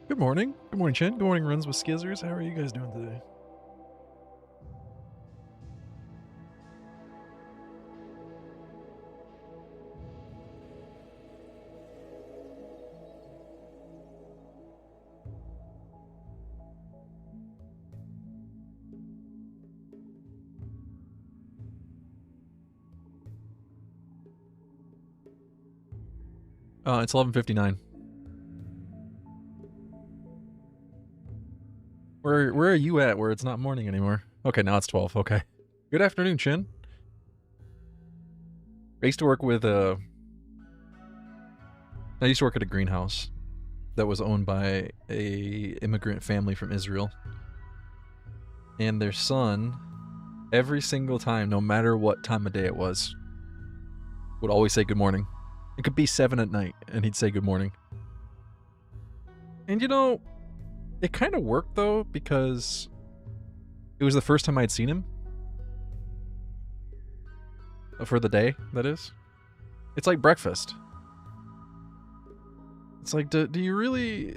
Good morning. Good morning, Chen. Good morning, Runs with Skizzers. How are you guys doing today? It's 11:59. Where are you at where it's not morning anymore? Okay, now it's 12. Okay. Good afternoon, Chen. I used to work with I used to work at a greenhouse that was owned by a immigrant family from Israel. And their son, every single time, no matter what time of day it was, would always say good morning. It could be 7 at night and he'd say good morning. And you know, it kind of worked though, because it was the first time I'd seen him. For the day, that is. It's like breakfast. It's like, do you really,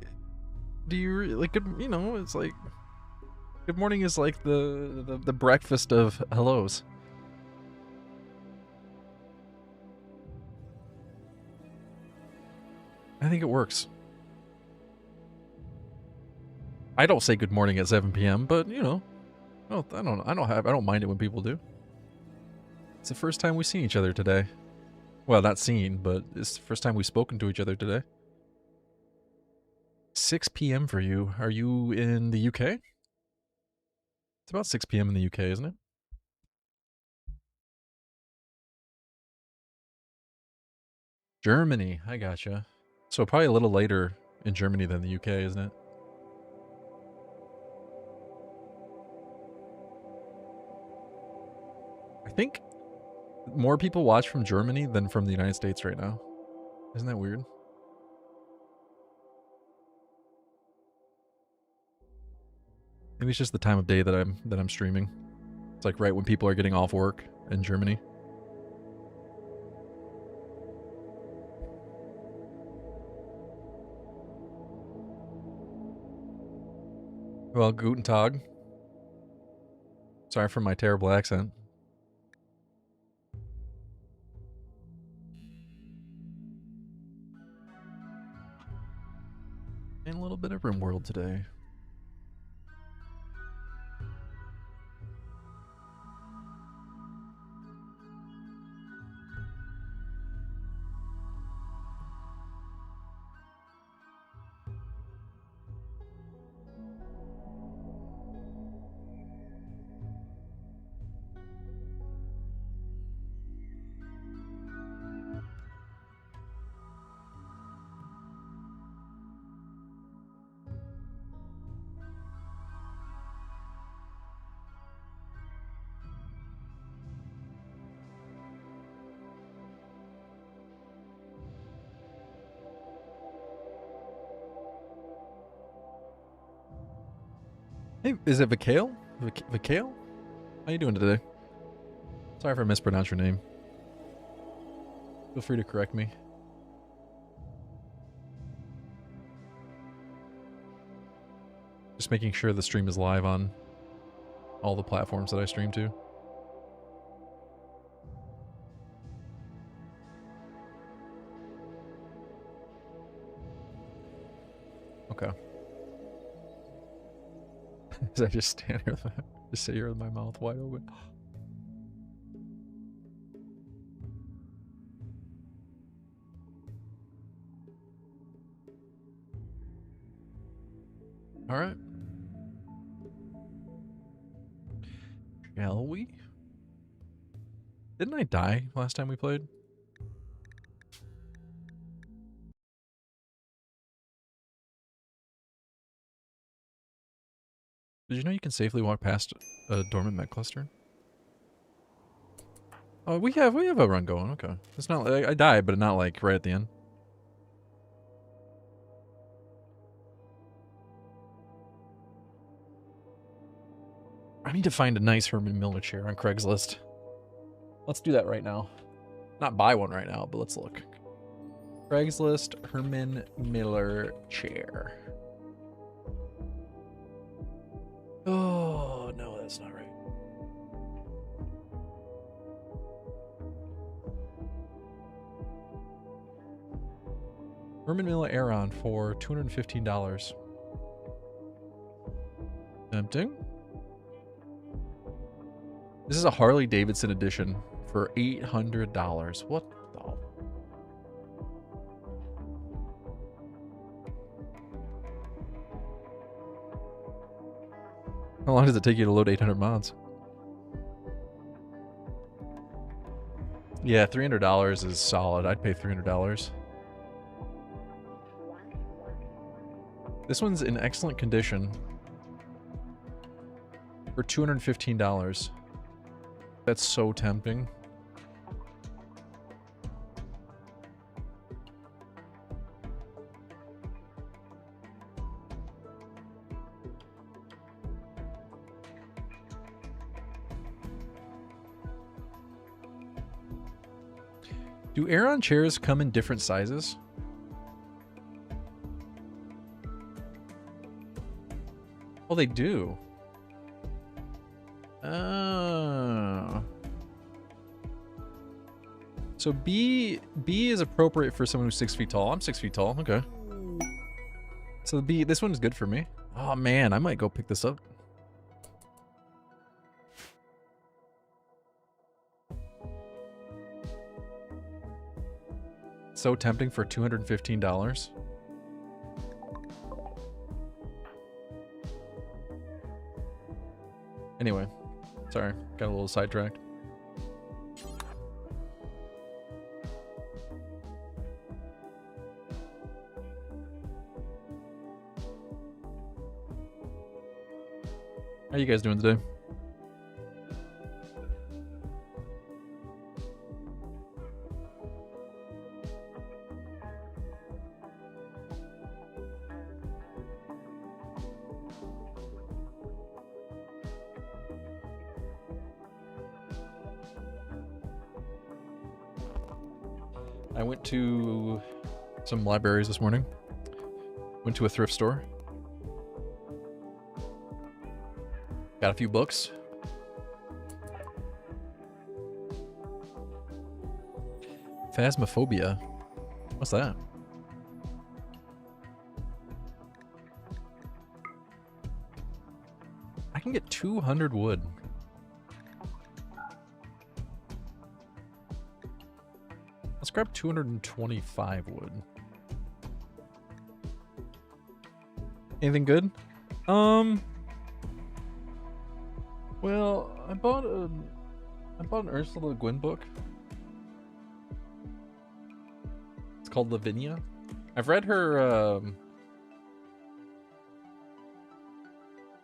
like, good, you know, it's like, good morning is like the breakfast of hellos. I think it works. I don't say good morning at 7 p.m., but you know, I don't mind it when people do. It's the first time we've seen each other today. Well, not seen, but it's the first time we've spoken to each other today. 6 p.m. for you. Are you in the UK? It's about 6 p.m. in the UK, isn't it? Germany. I gotcha. So probably a little later in Germany than the UK, isn't it? I think more people watch from Germany than from the United States right now. Isn't that weird? Maybe it's just the time of day that I'm streaming. It's like right when people are getting off work in Germany. Well, guten Tag. Sorry for my terrible accent. And a little bit of RimWorld today. Hey, is it Vikale? Vikale? How you doing today? Sorry if I mispronounced your name. Feel free to correct me. Just making sure the stream is live on all the platforms that I stream to. Okay. As I just stand here, just sit here with my mouth wide open. All right. Shall we? Didn't I die last time we played? Did you know you can safely walk past a dormant mech cluster? Oh, we have a run going. Okay, it's not like I died, but not like right at the end. I need to find a nice Herman Miller chair on Craigslist. Let's do that right now. Not buy one right now, but let's look. Craigslist Herman Miller chair. Herman Miller Aeron for $215. Tempting. This is a Harley Davidson edition for $800. What the? How long does it take you to load 800 mods? Yeah, $300 is solid. I'd pay $300. This one's in excellent condition for $215. That's so tempting. Do Aeron chairs come in different sizes? Oh, they do. Oh. So B is appropriate for someone who's 6 feet tall. I'm 6 feet tall. Okay. So this one is good for me. Oh man, I might go pick this up. So tempting for $215. Anyway, sorry, got a little sidetracked. How you guys doing today? I went to some libraries this morning. Went to a thrift store. Got a few books. Phasmophobia. What's that? I can get 200 wood. Let's grab 225 wood. Anything good? Well, I bought an Ursula Le Guin book. It's called Lavinia. I've read her. Oh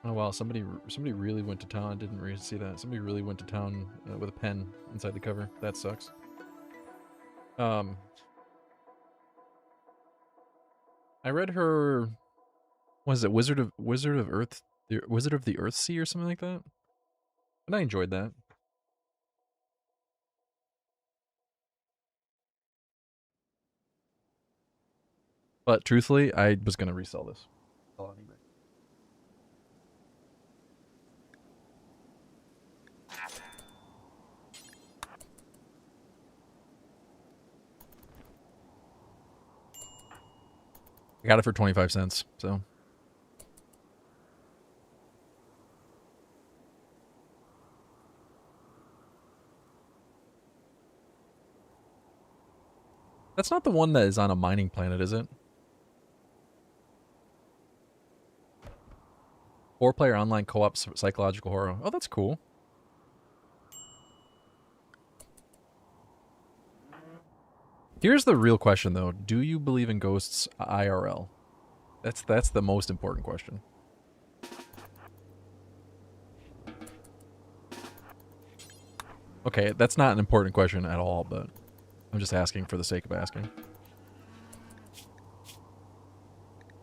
wow! Somebody really went to town. I didn't really see that. Somebody really went to town with a pen inside the cover. That sucks. I read her. What is it? Wizard of Earth, the Wizard of the Earth Sea, or something like that. And I enjoyed that. But truthfully, I was gonna resell this. On eBay. I got it for 25 cents, so. That's not the one that is on a mining planet, is it? 4-player online co-op psychological horror. Oh, that's cool. Here's the real question, though. Do you believe in ghosts IRL? That's the most important question. Okay, that's not an important question at all, but I'm just asking for the sake of asking.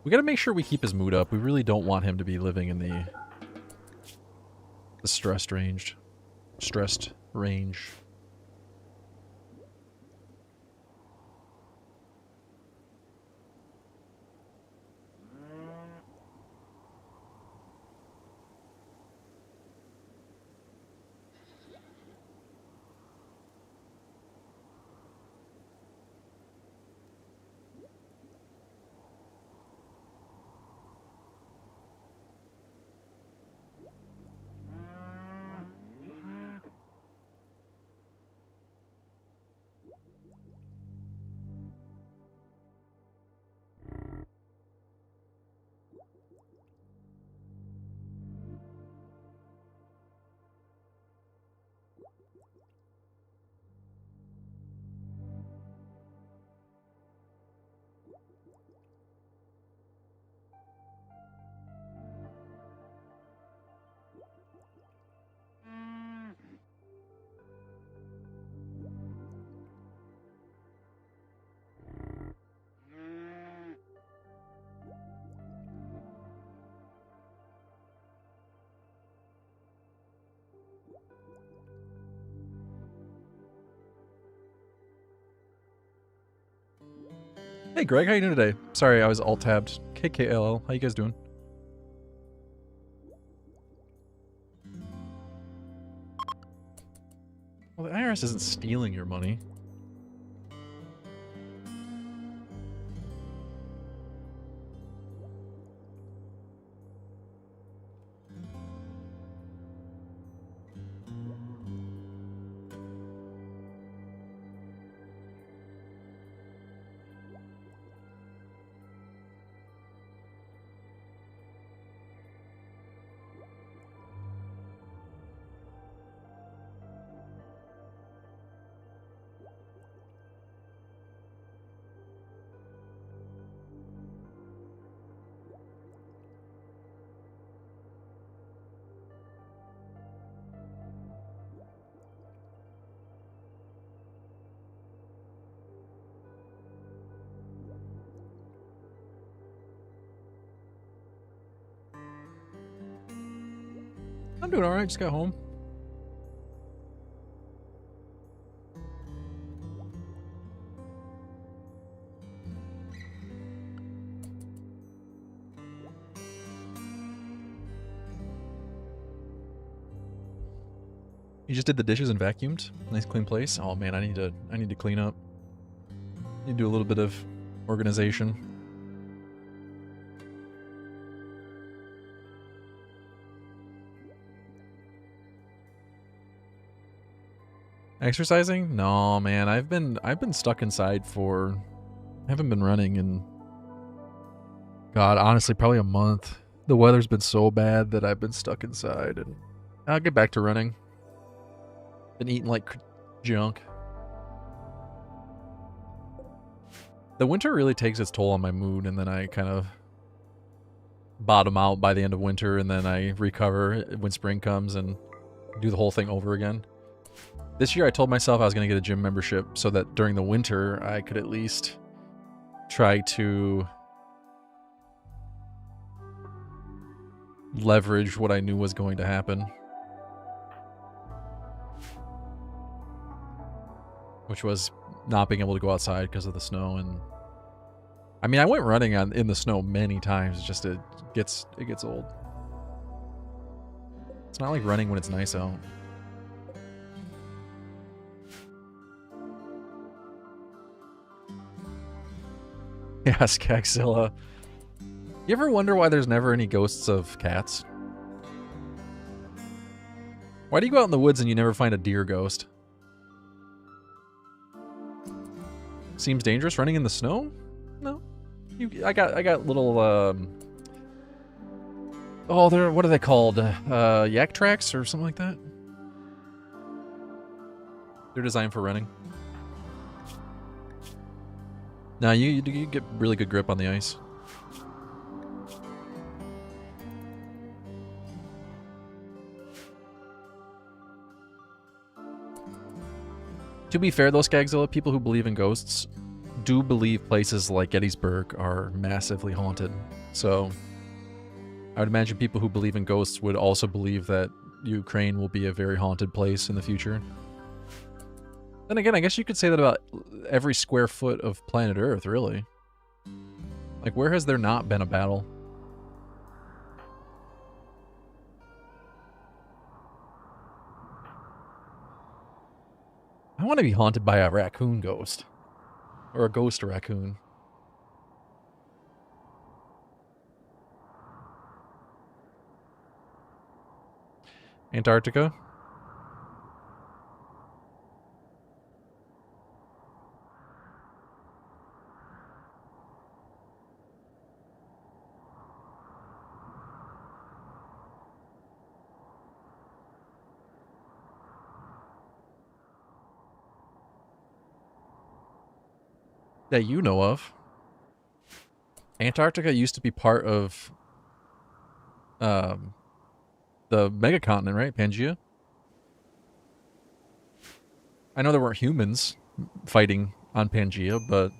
We gotta make sure we keep his mood up. We really don't want him to be living in the stressed range. Hey Greg, how you doing today? Sorry, I was alt-tabbed. KKLL, how you guys doing? Well, the IRS isn't stealing your money. I'm doing alright, just got home. You just did the dishes and vacuumed? Nice clean place. Oh man, I need to clean up. Need to do a little bit of organization. Exercising? No, man. I've been stuck inside for I haven't been running in God, honestly, probably a month. The weather's been so bad that I've been stuck inside, and I'll get back to running. Been eating like junk. The winter really takes its toll on my mood, and then I kind of bottom out by the end of winter, and then I recover when spring comes and do the whole thing over again. This year I told myself I was going to get a gym membership so that during the winter I could at least try to leverage what I knew was going to happen. Which was not being able to go outside because of the snow. And I mean, I went running in the snow many times, just it gets old. It's not like running when it's nice out. Yeah, Skagzilla. You ever wonder why there's never any ghosts of cats? Why do you go out in the woods and you never find a deer ghost? Seems dangerous running in the snow? No. I got little oh, they're what are they called? Yak tracks or something like that? They're designed for running. Nah, you get really good grip on the ice. To be fair though, Skagzilla, people who believe in ghosts do believe places like Gettysburg are massively haunted. So I would imagine people who believe in ghosts would also believe that Ukraine will be a very haunted place in the future. Then again, I guess you could say that about every square foot of planet Earth, really. Like, where has there not been a battle? I want to be haunted by a raccoon ghost. Or a ghost raccoon. Antarctica? That you know of. Antarctica used to be part of the megacontinent, right? Pangea? I know there weren't humans fighting on Pangea, but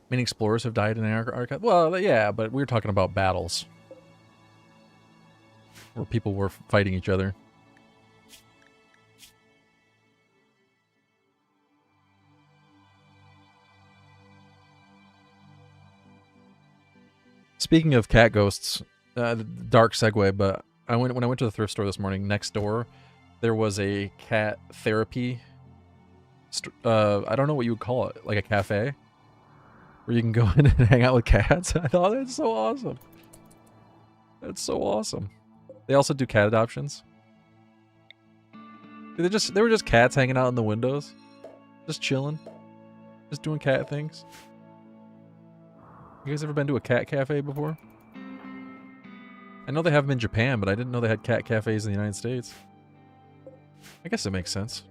Many explorers have died in Antarctica. Well, yeah, but we were talking about battles. Where people were fighting each other. Speaking of cat ghosts, dark segue, but when I went to the thrift store this morning, next door, there was a cat therapy. I don't know what you would call it, like a cafe, where you can go in and hang out with cats. I thought that's so awesome. That's so awesome. They also do cat adoptions. They were just cats hanging out in the windows, just chilling, just doing cat things. You guys ever been to a cat cafe before? I know they have them in Japan, but I didn't know they had cat cafes in the United States. I guess it makes sense.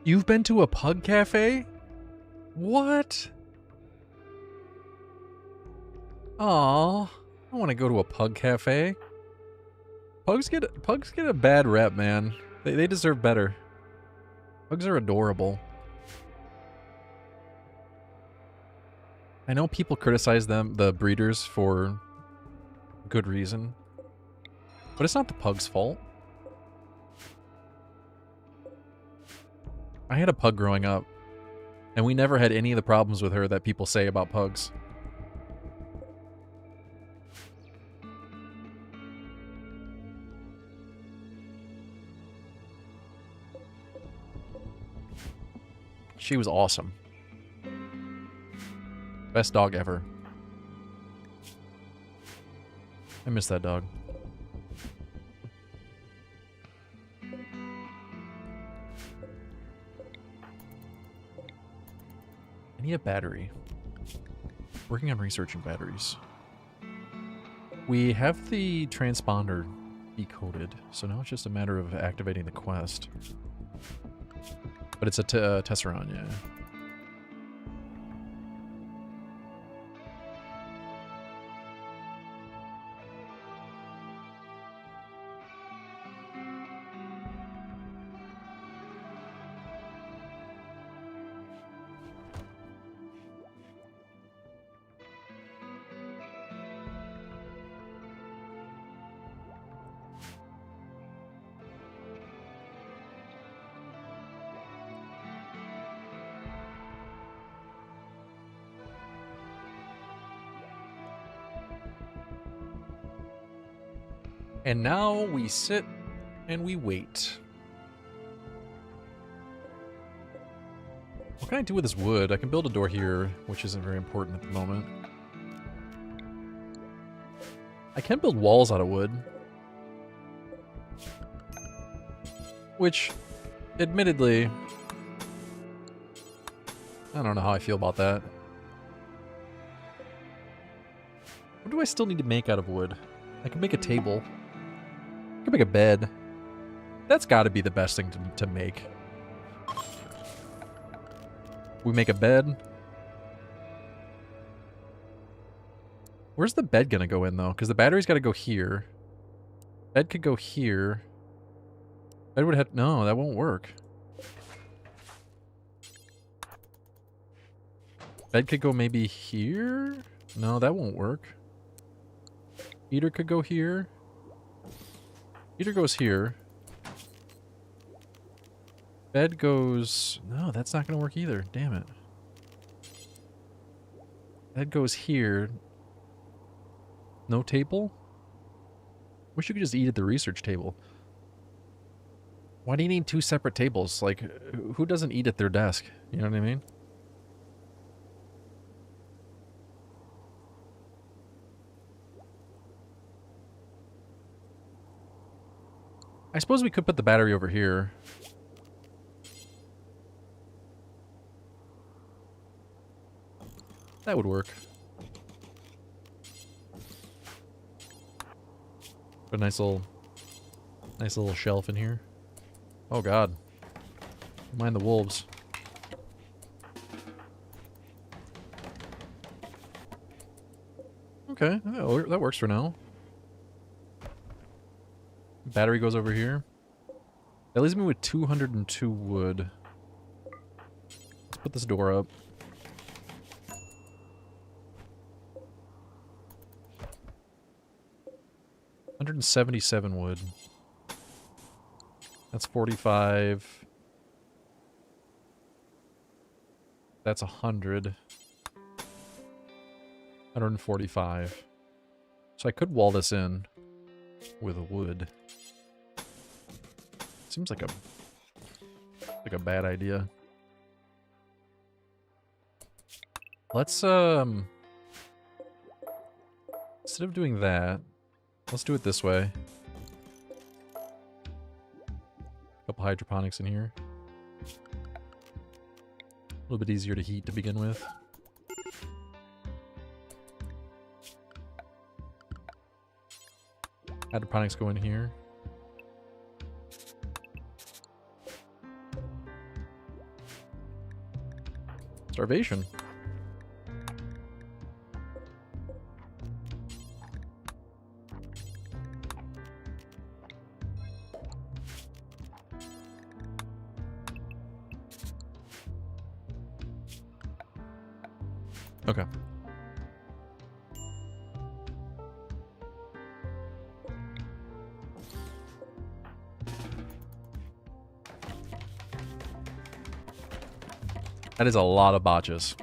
You've been to a pug cafe? What? Aw, I want to go to a pug cafe. Pugs get a bad rep, man. They deserve better. Pugs are adorable. I know people criticize the breeders, for good reason, but it's not the pug's fault. I had a pug growing up, and we never had any of the problems with her that people say about pugs. She was awesome. Best dog ever. I miss that dog. I need a battery. Working on researching batteries. We have the transponder decoded, so now it's just a matter of activating the quest. But it's a Tesseron, yeah. And now we sit and we wait. What can I do with this wood? I can build a door here, which isn't very important at the moment. I can build walls out of wood. Which, admittedly, I don't know how I feel about that. What do I still need to make out of wood? I can make a table. I can make a bed. That's got to be the best thing to make. We make a bed. Where's the bed gonna go in, though? Because the battery's got to go here. Bed could go here. Bed would have... No, that won't work. Bed could go maybe here? No, that won't work. Heater could go here. Heater goes here. Bed goes... No, that's not going to work either. Damn it. Bed goes here. No table? Wish you could just eat at the research table. Why do you need two separate tables? Like, who doesn't eat at their desk? You know what I mean? I suppose we could put the battery over here. That would work. Put a nice little shelf in here. Oh god. Mind the wolves. Okay, that works for now. Battery goes over here. That leaves me with 202 wood. Let's put this door up. $177 wood. That's 45. That's 100. 145. So I could wall this in with wood. Seems like a bad idea. Let's instead of doing that, let's do it this way. Couple hydroponics in here. A little bit easier to heat to begin with. Hydroponics go in here. Starvation. Okay. That is a lot of botches.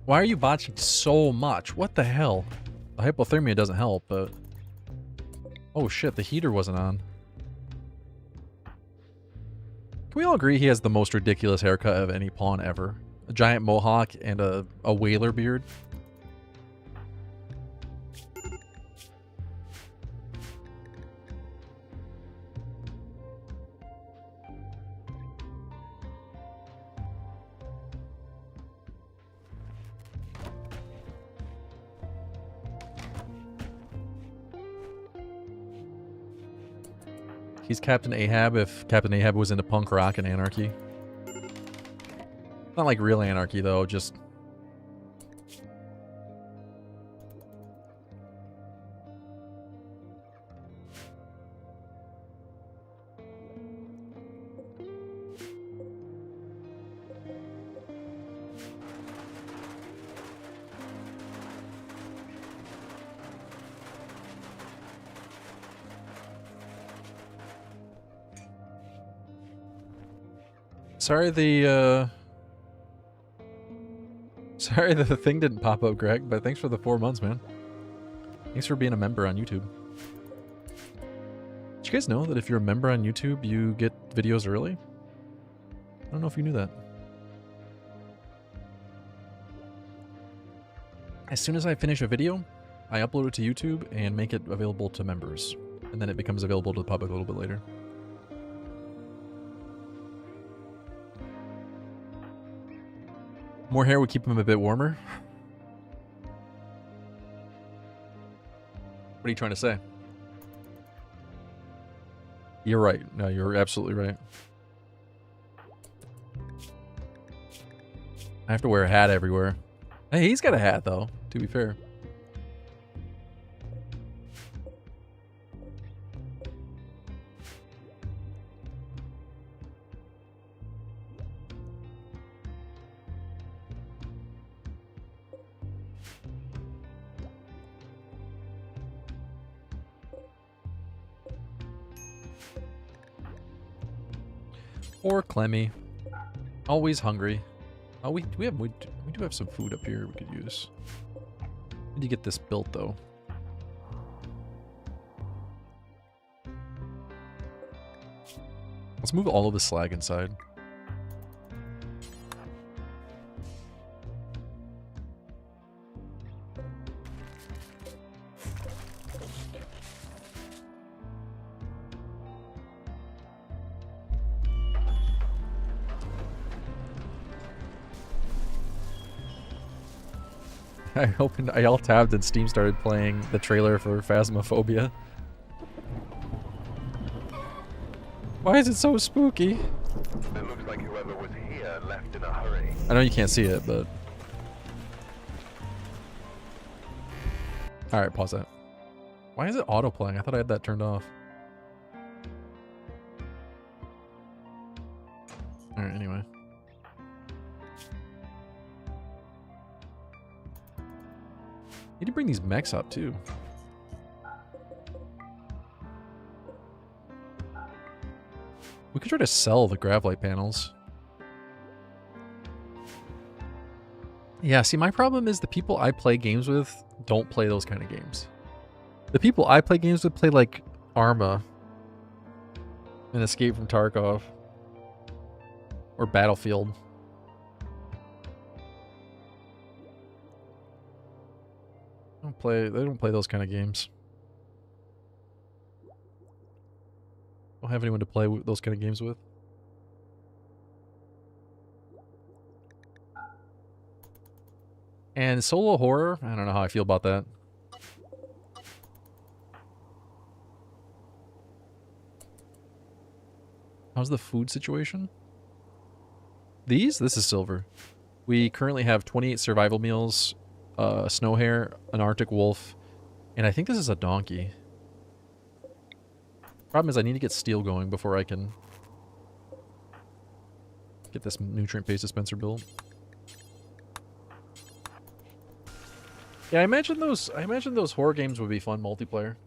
Why are you botching so much? What the hell? The hypothermia doesn't help, but... Oh shit, the heater wasn't on. Can we all agree he has the most ridiculous haircut of any pawn ever? A giant mohawk and a whaler beard? He's Captain Ahab if Captain Ahab was into punk rock and anarchy. Not like real anarchy, though, just... Sorry Sorry that the thing didn't pop up, Greg, but thanks for the 4 months, man. Thanks for being a member on YouTube. Did you guys know that if you're a member on YouTube, you get videos early? I don't know if you knew that. As soon as I finish a video, I upload it to YouTube and make it available to members. And then it becomes available to the public a little bit later. More hair would keep him a bit warmer. What are you trying to say? You're right. No, you're absolutely right. I have to wear a hat everywhere. Hey, he's got a hat, though, to be fair. Poor Clemmy. Always hungry. Oh, we do have some food up here we could use. Need to get this built, though. Let's move all of the slag inside. I alt-tabbed and Steam started playing the trailer for Phasmophobia. Why is it so spooky? It looks like whoever was here left in a hurry. I know you can't see it, but... Alright, pause that. Why is it auto-playing? I thought I had that turned off. Alright, anyway. Need to bring these mechs up, too. We could try to sell the Gravlight panels. Yeah, see, my problem is the people I play games with don't play those kind of games. The people I play games with play, like, Arma and Escape from Tarkov. Or Battlefield. They don't play those kind of games. Don't have anyone to play those kind of games with. And solo horror, I don't know how I feel about that. How's the food situation? This is silver. We currently have 28 survival meals, a snow hare, an Arctic wolf, and I think this is a donkey. Problem is I need to get steel going before I can get this nutrient-based dispenser built. Yeah, I imagine those horror games would be fun multiplayer.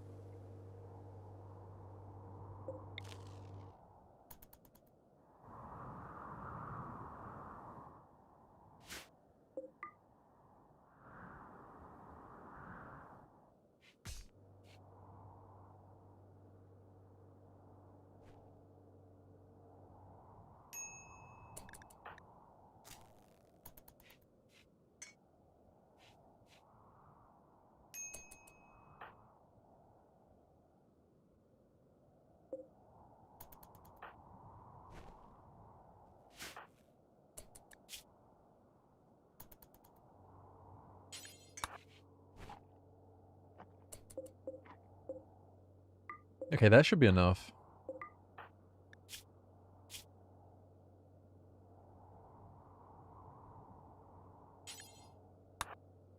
Okay, that should be enough.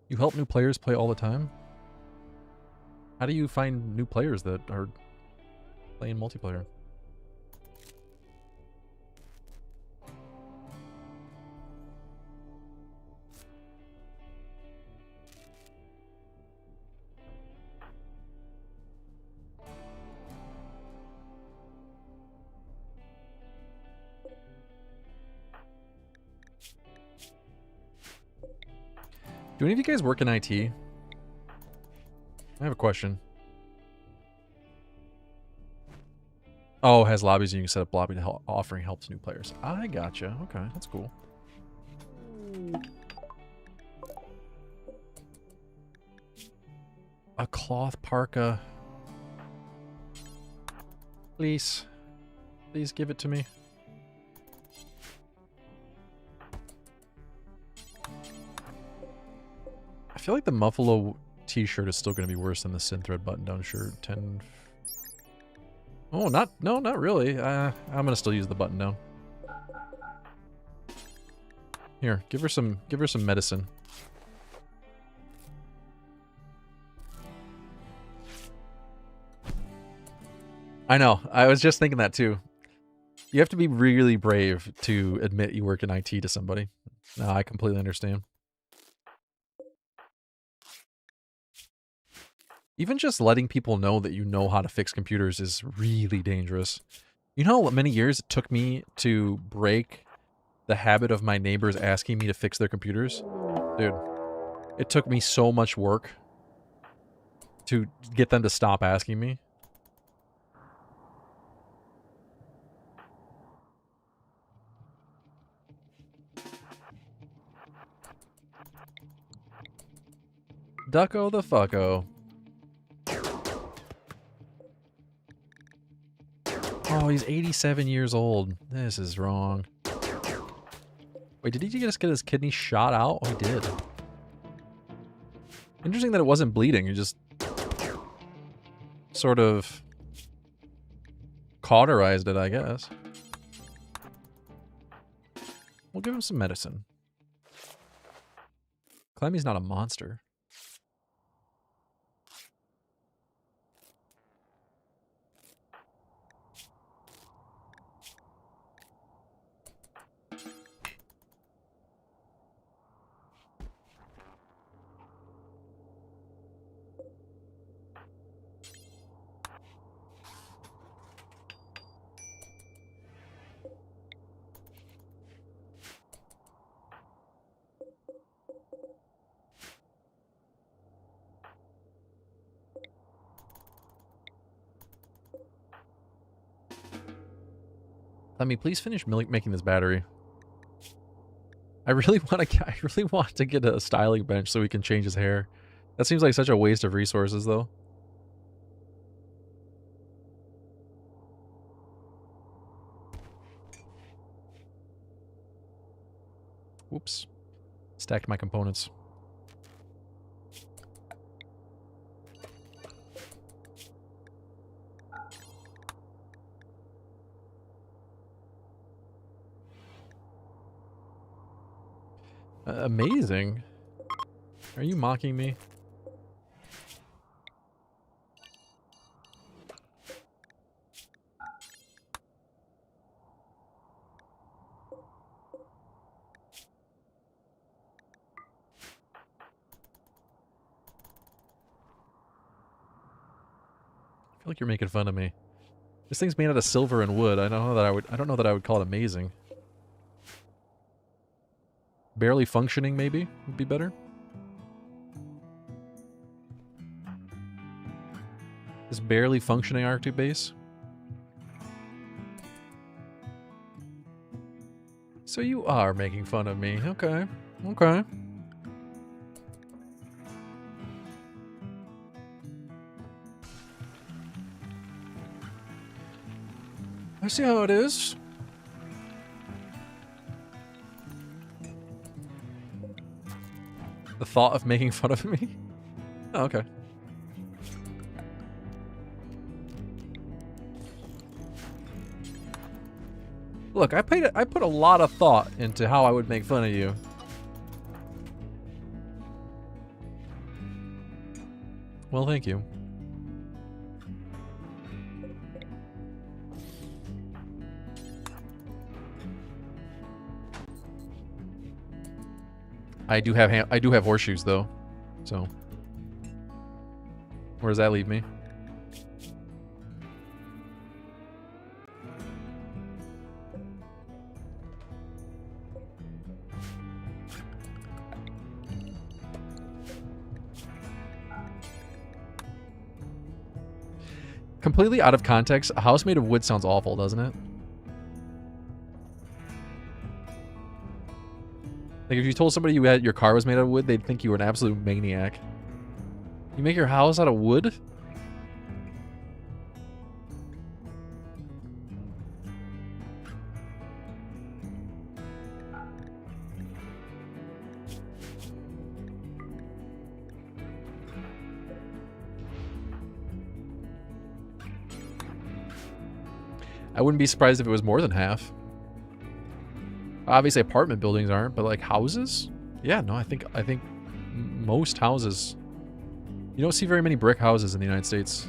You help new players play all the time? How do you find new players that are playing multiplayer? Do any of you guys work in IT? I have a question. Oh, it has lobbies and you can set up lobby to help, offering help to new players. I gotcha. Okay, that's cool. A cloth parka. Please. Please give it to me. I feel like the Muffalo t-shirt is still going to be worse than the Synthread button-down shirt. 10... Oh, not really. I'm going to still use the button-down. Here, give her some medicine. I know. I was just thinking that too. You have to be really brave to admit you work in IT to somebody. No, I completely understand. Even just letting people know that you know how to fix computers is really dangerous. You know how many years it took me to break the habit of my neighbors asking me to fix their computers? Dude, it took me so much work to get them to stop asking me. Ducko the fucko. Oh, he's 87 years old. This is wrong. Wait, did he just get his kidney shot out? Oh, he did. Interesting that it wasn't bleeding. It just sort of cauterized it, I guess. We'll give him some medicine. Clemmy's not a monster. Let me please finish making this battery. I really want to get a styling bench so we can change his hair. That seems like such a waste of resources, though. Whoops. Stacked my components. Amazing. Are you mocking me? I feel like you're making fun of me. This thing's made out of silver and wood. I don't know that I would call it amazing. Barely functioning, maybe, would be better. This barely functioning Arctic base. So you are making fun of me. Okay. Okay. I see how it is. The thought of making fun of me? Oh, okay. Look, I put a lot of thought into how I would make fun of you. Well, thank you. I do have horseshoes though, so where does that leave me? Completely out of context, a house made of wood sounds awful, doesn't it? Like, if you told somebody your car was made out of wood, they'd think you were an absolute maniac. You make your house out of wood? I wouldn't be surprised if it was more than half. Obviously, apartment buildings aren't, but like houses? Yeah, no, I think most houses. You don't see very many brick houses in the United States.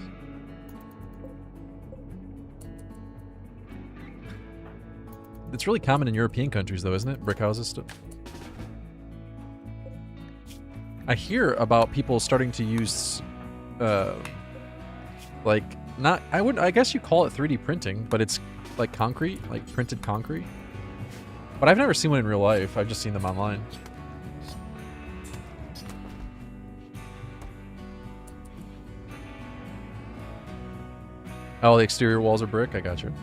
It's really common in European countries, though, isn't it? Brick houses still. I hear about people starting to use, like, not. I guess you call it 3D printing, but it's like concrete, like printed concrete. But I've never seen one in real life. I've just seen them online. Oh, the exterior walls are brick? I got you.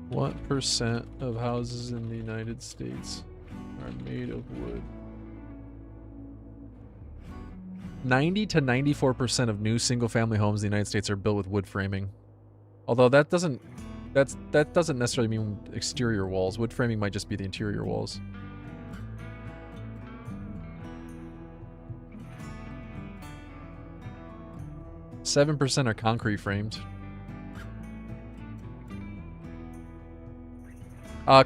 What percent of houses in the United States are made of wood? 90 to 94% of new single-family homes in the United States are built with wood framing. Although that doesn't That doesn't necessarily mean exterior walls. Wood framing might just be the interior walls. %7 are concrete framed.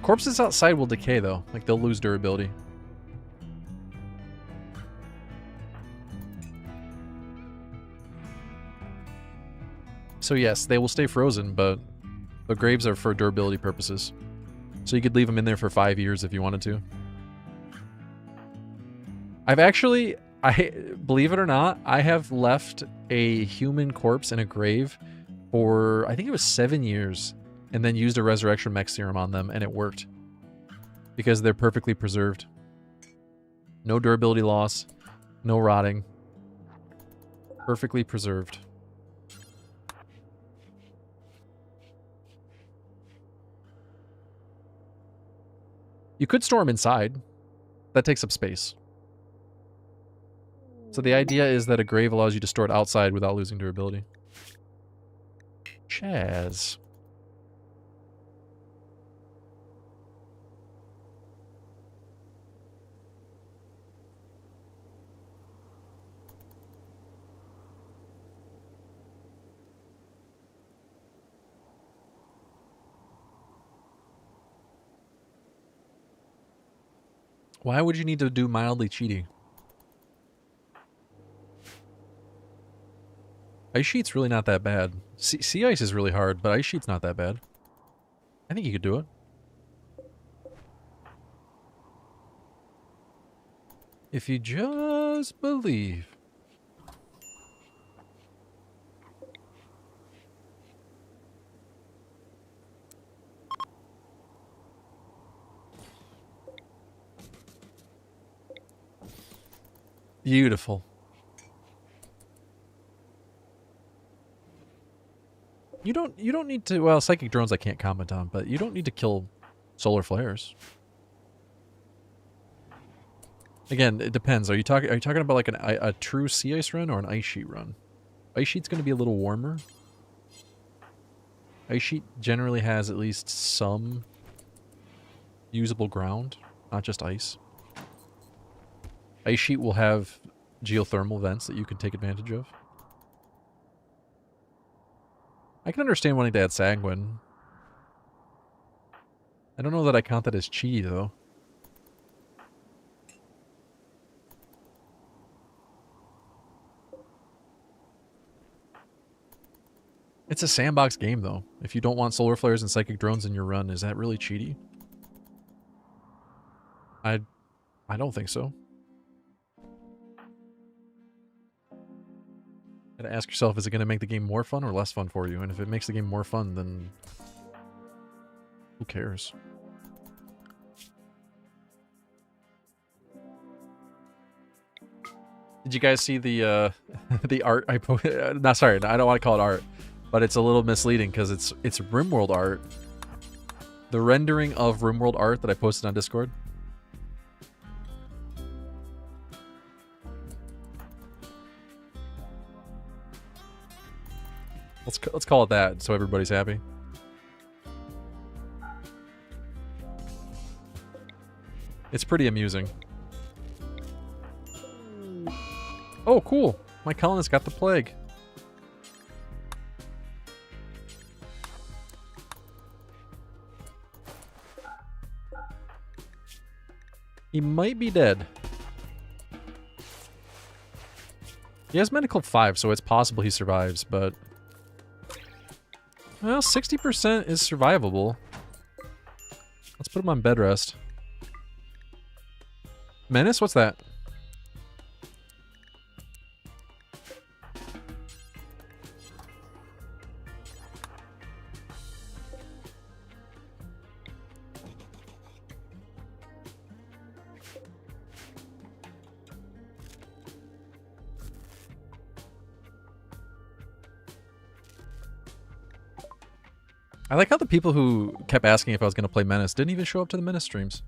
Corpses outside will decay though. Like they'll lose durability. So yes, they will stay frozen, but the graves are for durability purposes. So you could leave them in there for 5 years if you wanted to. I've actually, believe it or not, I have left a human corpse in a grave for, I think it was 7 years, and then used a resurrection mech serum on them, and it worked. Because they're perfectly preserved. No durability loss, no rotting. Perfectly preserved. You could store them inside. That takes up space. So the idea is that a grave allows you to store it outside without losing durability. Chaz. Why would you need to do mildly cheaty? Ice Sheet's really not that bad. Sea Ice is really hard, but Ice Sheet's not that bad. I think you could do it. If you just believe. Beautiful. You don't need to, well, psychic drones I can't comment on, but you don't need to kill solar flares. Again, it depends. Are you talking about like a true sea ice run or an ice sheet run? Ice sheet's going to be a little warmer. Ice sheet generally has at least some usable ground, not just ice. Ice sheet will have geothermal vents that you can take advantage of. I can understand wanting to add sanguine. I don't know that I count that as chi, though. It's a sandbox game, though. If you don't want solar flares and psychic drones in your run, is that really cheaty? I don't think so. You gotta ask yourself, is it going to make the game more fun or less fun for you? And if it makes the game more fun, then who cares? Did you guys see the the art I posted? No, sorry, I don't want to call it art, but it's a little misleading because it's RimWorld art. The rendering of RimWorld art that I posted on Discord. Let's call it that, so everybody's happy. It's pretty amusing. Oh, cool! My colonist got the plague. He might be dead. He has medical 5, so it's possible he survives, but... Well, 60% is survivable. Let's put him on bed rest. Menace? What's that? I like how the people who kept asking if I was going to play Menace didn't even show up to the Menace streams.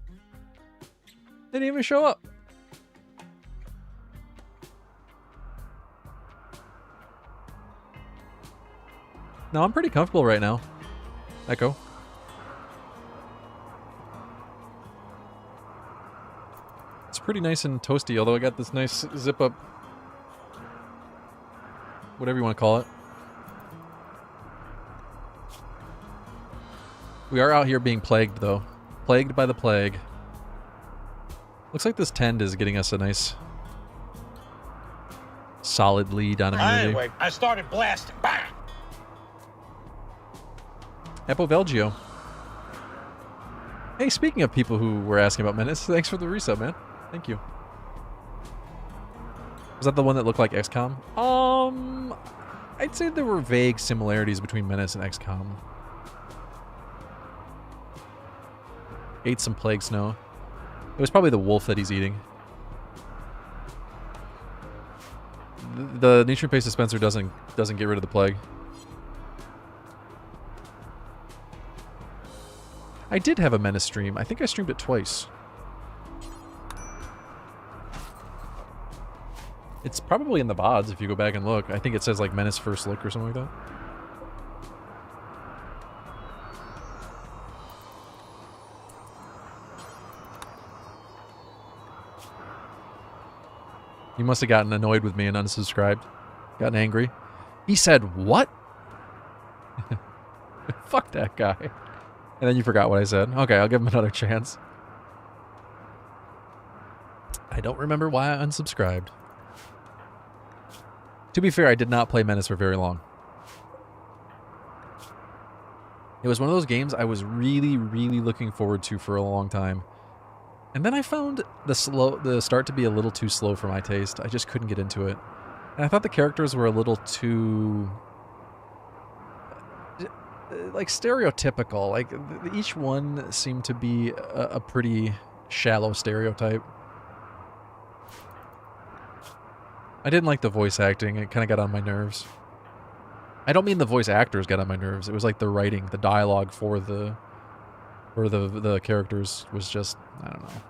Didn't even show up. No, I'm pretty comfortable right now. Echo. It's pretty nice and toasty, although I got this nice zip-up, whatever you want to call it. We are out here being plagued, though. Plagued by the plague. Looks like this tend is getting us a nice solid lead on immunity. Anyway, I started blasting. Bang! Epovelgio. Hey, speaking of people who were asking about Menace, thanks for the resub, man. Thank you. Was that the one that looked like XCOM? I'd say there were vague similarities between Menace and XCOM. Ate some plague snow. It was probably the wolf that he's eating. The nutrient-based dispenser doesn't get rid of the plague. I did have a Menace stream. I think I streamed it twice. It's probably in the VODs if you go back and look. I think it says like Menace First Look or something like that. You must have gotten annoyed with me and unsubscribed. Gotten angry. He said, what? Fuck that guy. And then you forgot what I said. Okay, I'll give him another chance. I don't remember why I unsubscribed. To be fair, I did not play Menace for very long. It was one of those games I was really, really looking forward to for a long time. And then I found the start to be a little too slow for my taste. I just couldn't get into it. And I thought the characters were a little too like stereotypical. Like each one seemed to be a pretty shallow stereotype. I didn't like the voice acting. It kind of got on my nerves. I don't mean the voice actors got on my nerves. It was like the writing, the dialogue for the characters was just, I don't know.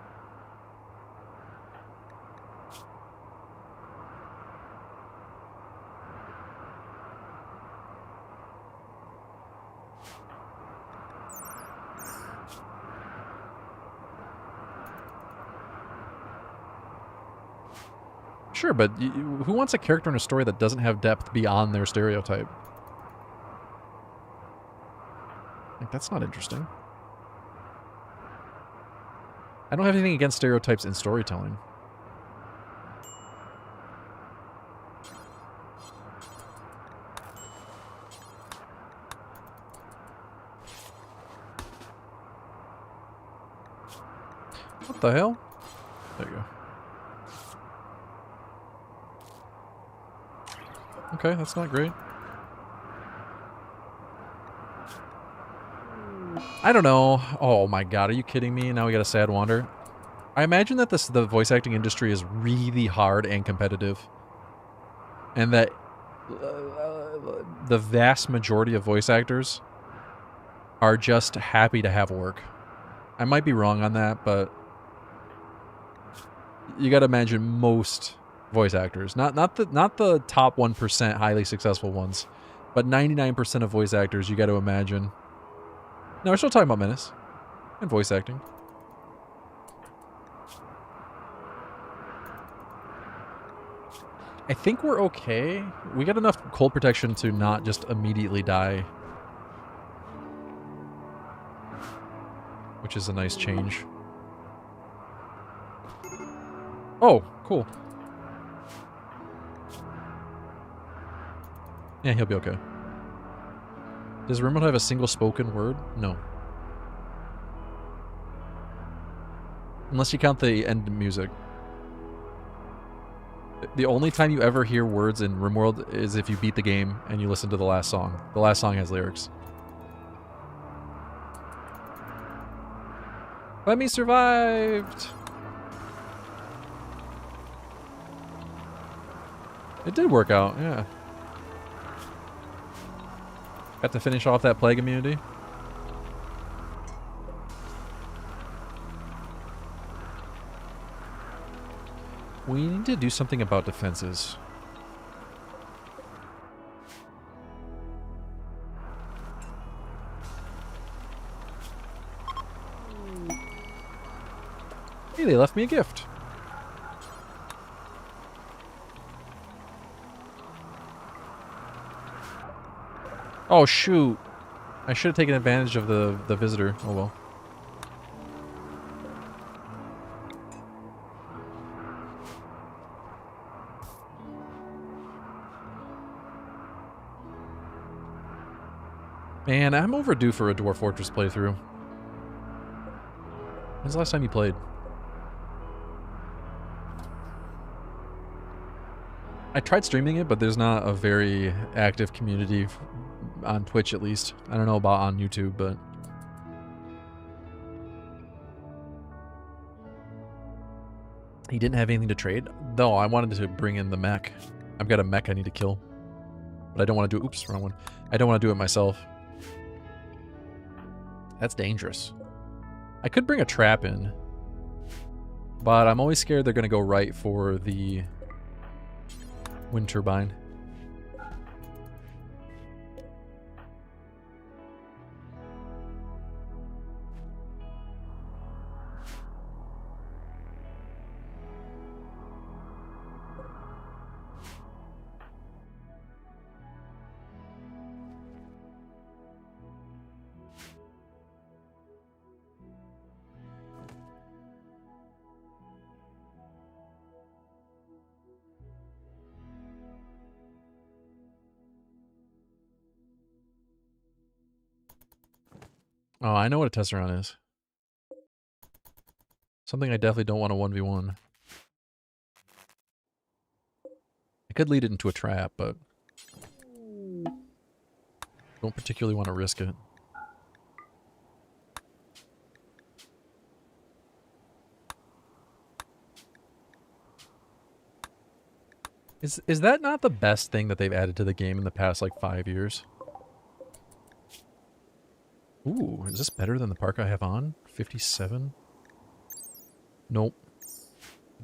Sure, but who wants a character in a story that doesn't have depth beyond their stereotype? Like, that's not interesting. I don't have anything against stereotypes in storytelling. What the hell? There you go. Okay, that's not great. I don't know. Oh my god, are you kidding me? Now we got a sad wander. I imagine that the voice acting industry is really hard and competitive. And that the vast majority of voice actors are just happy to have work. I might be wrong on that, but you got to imagine most voice actors, not the top 1% highly successful ones, but 99% of voice actors, you got to imagine. No, we're still talking about Menace and voice acting. I think we're okay. We got enough cold protection to not just immediately die, which is a nice change. Oh, cool. Yeah, he'll be okay. Does RimWorld have a single spoken word? No. Unless you count the end music. The only time you ever hear words in RimWorld is if you beat the game and you listen to the last song. The last song has lyrics. Lemmy survived! It did work out, yeah. Got to finish off that plague immunity. We need to do something about defenses. Hey, they left me a gift. Oh, shoot. I should have taken advantage of the visitor. Oh, well. Man, I'm overdue for a Dwarf Fortress playthrough. When's the last time you played? I tried streaming it, but there's not a very active community on Twitch, at least. I don't know about on YouTube, but... He didn't have anything to trade? No, I wanted to bring in the mech. I've got a mech I need to kill. But I don't want to do it... Oops, wrong one. I don't want to do it myself. That's dangerous. I could bring a trap in. But I'm always scared they're going to go right for the wind turbine. Oh, I know what a Tesseract is. Something I definitely don't want a 1v1. I could lead it into a trap, but... don't particularly want to risk it. Is that not the best thing that they've added to the game in the past, like, 5 years? Ooh, is this better than the park I have on? 57? Nope.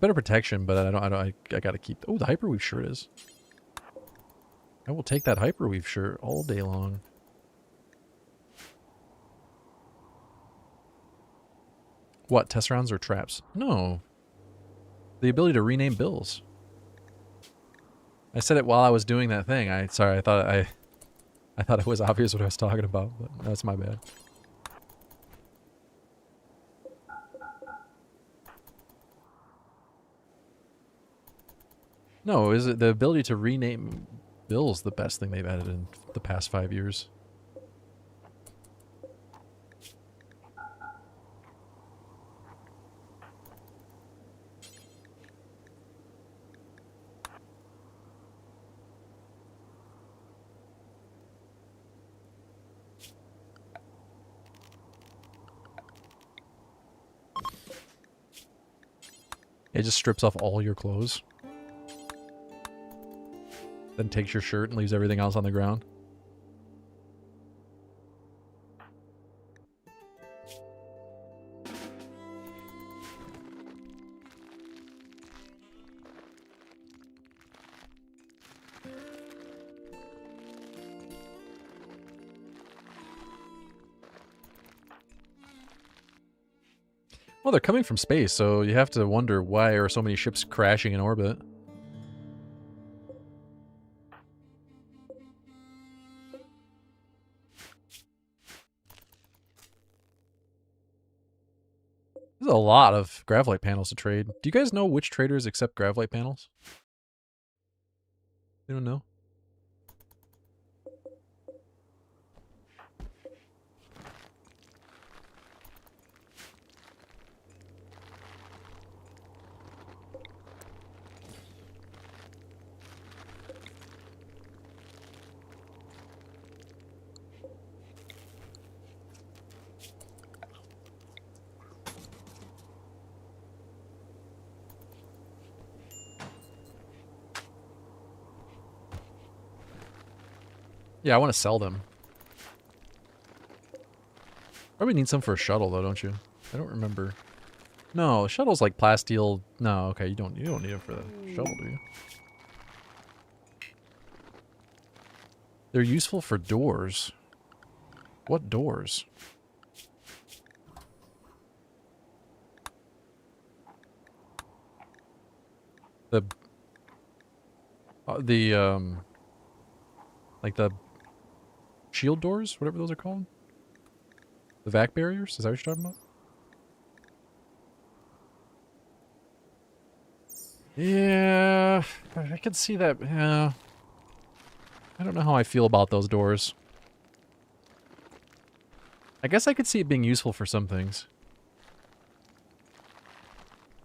Better protection, but I gotta keep... Oh, the Hyperweave shirt is. I will take that Hyperweave shirt all day long. What, Tesserons or traps? No. The ability to rename bills. I said it while I was doing that thing. Sorry, I thought it was obvious what I was talking about, but that's my bad. No, is it the ability to rename bills the best thing they've added in the past 5 years? It just strips off all your clothes. Then takes your shirt and leaves everything else on the ground. Well, they're coming from space, so you have to wonder why are so many ships crashing in orbit. There's a lot of Gravlight panels to trade. Do you guys know which traders accept Gravlight panels? You don't know? Yeah, I want to sell them. Probably need some for a shuttle though, don't you? I don't remember. No, shuttle's like plasteel. No, okay, you don't need it for the shuttle, do you? They're useful for doors. What doors? The like the shield doors, whatever those are called. The vac barriers. Is that what you're talking about? Yeah, I can see that. Yeah, I don't know how I feel about those doors. I guess I could see it being useful for some things.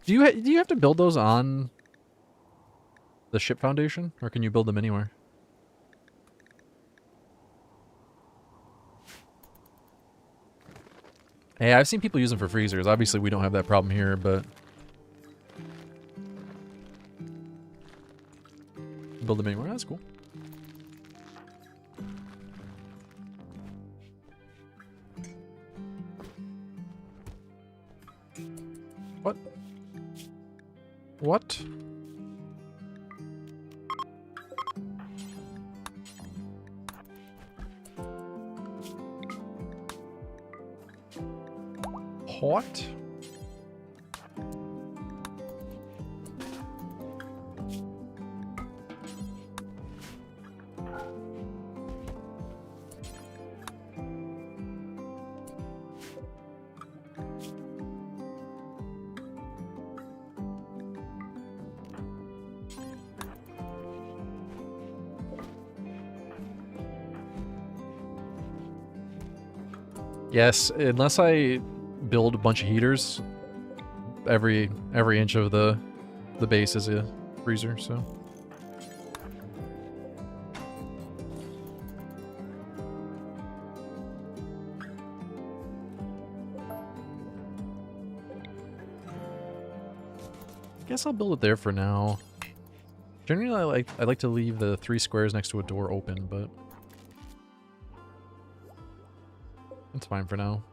Do you have to build those on the ship foundation, or can you build them anywhere? Hey, I've seen people use them for freezers. Obviously, we don't have that problem here, but build them anywhere. That's cool. What? What? What? Yes, unless I build a bunch of heaters, every inch of the base is a freezer, so. I guess I'll build it there for now. Generally, I like to leave the 3 squares next to a door open, but it's fine for now.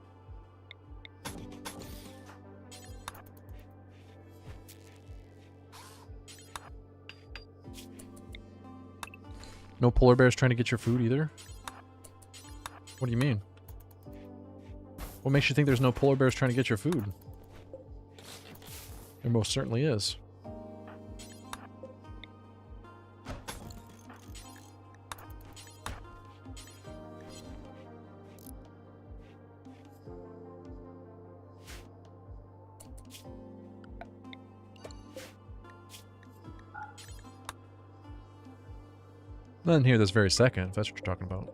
No polar bears trying to get your food either? What do you mean? What makes you think there's no polar bears trying to get your food? There most certainly is. Nothing here this very second, if that's what you're talking about.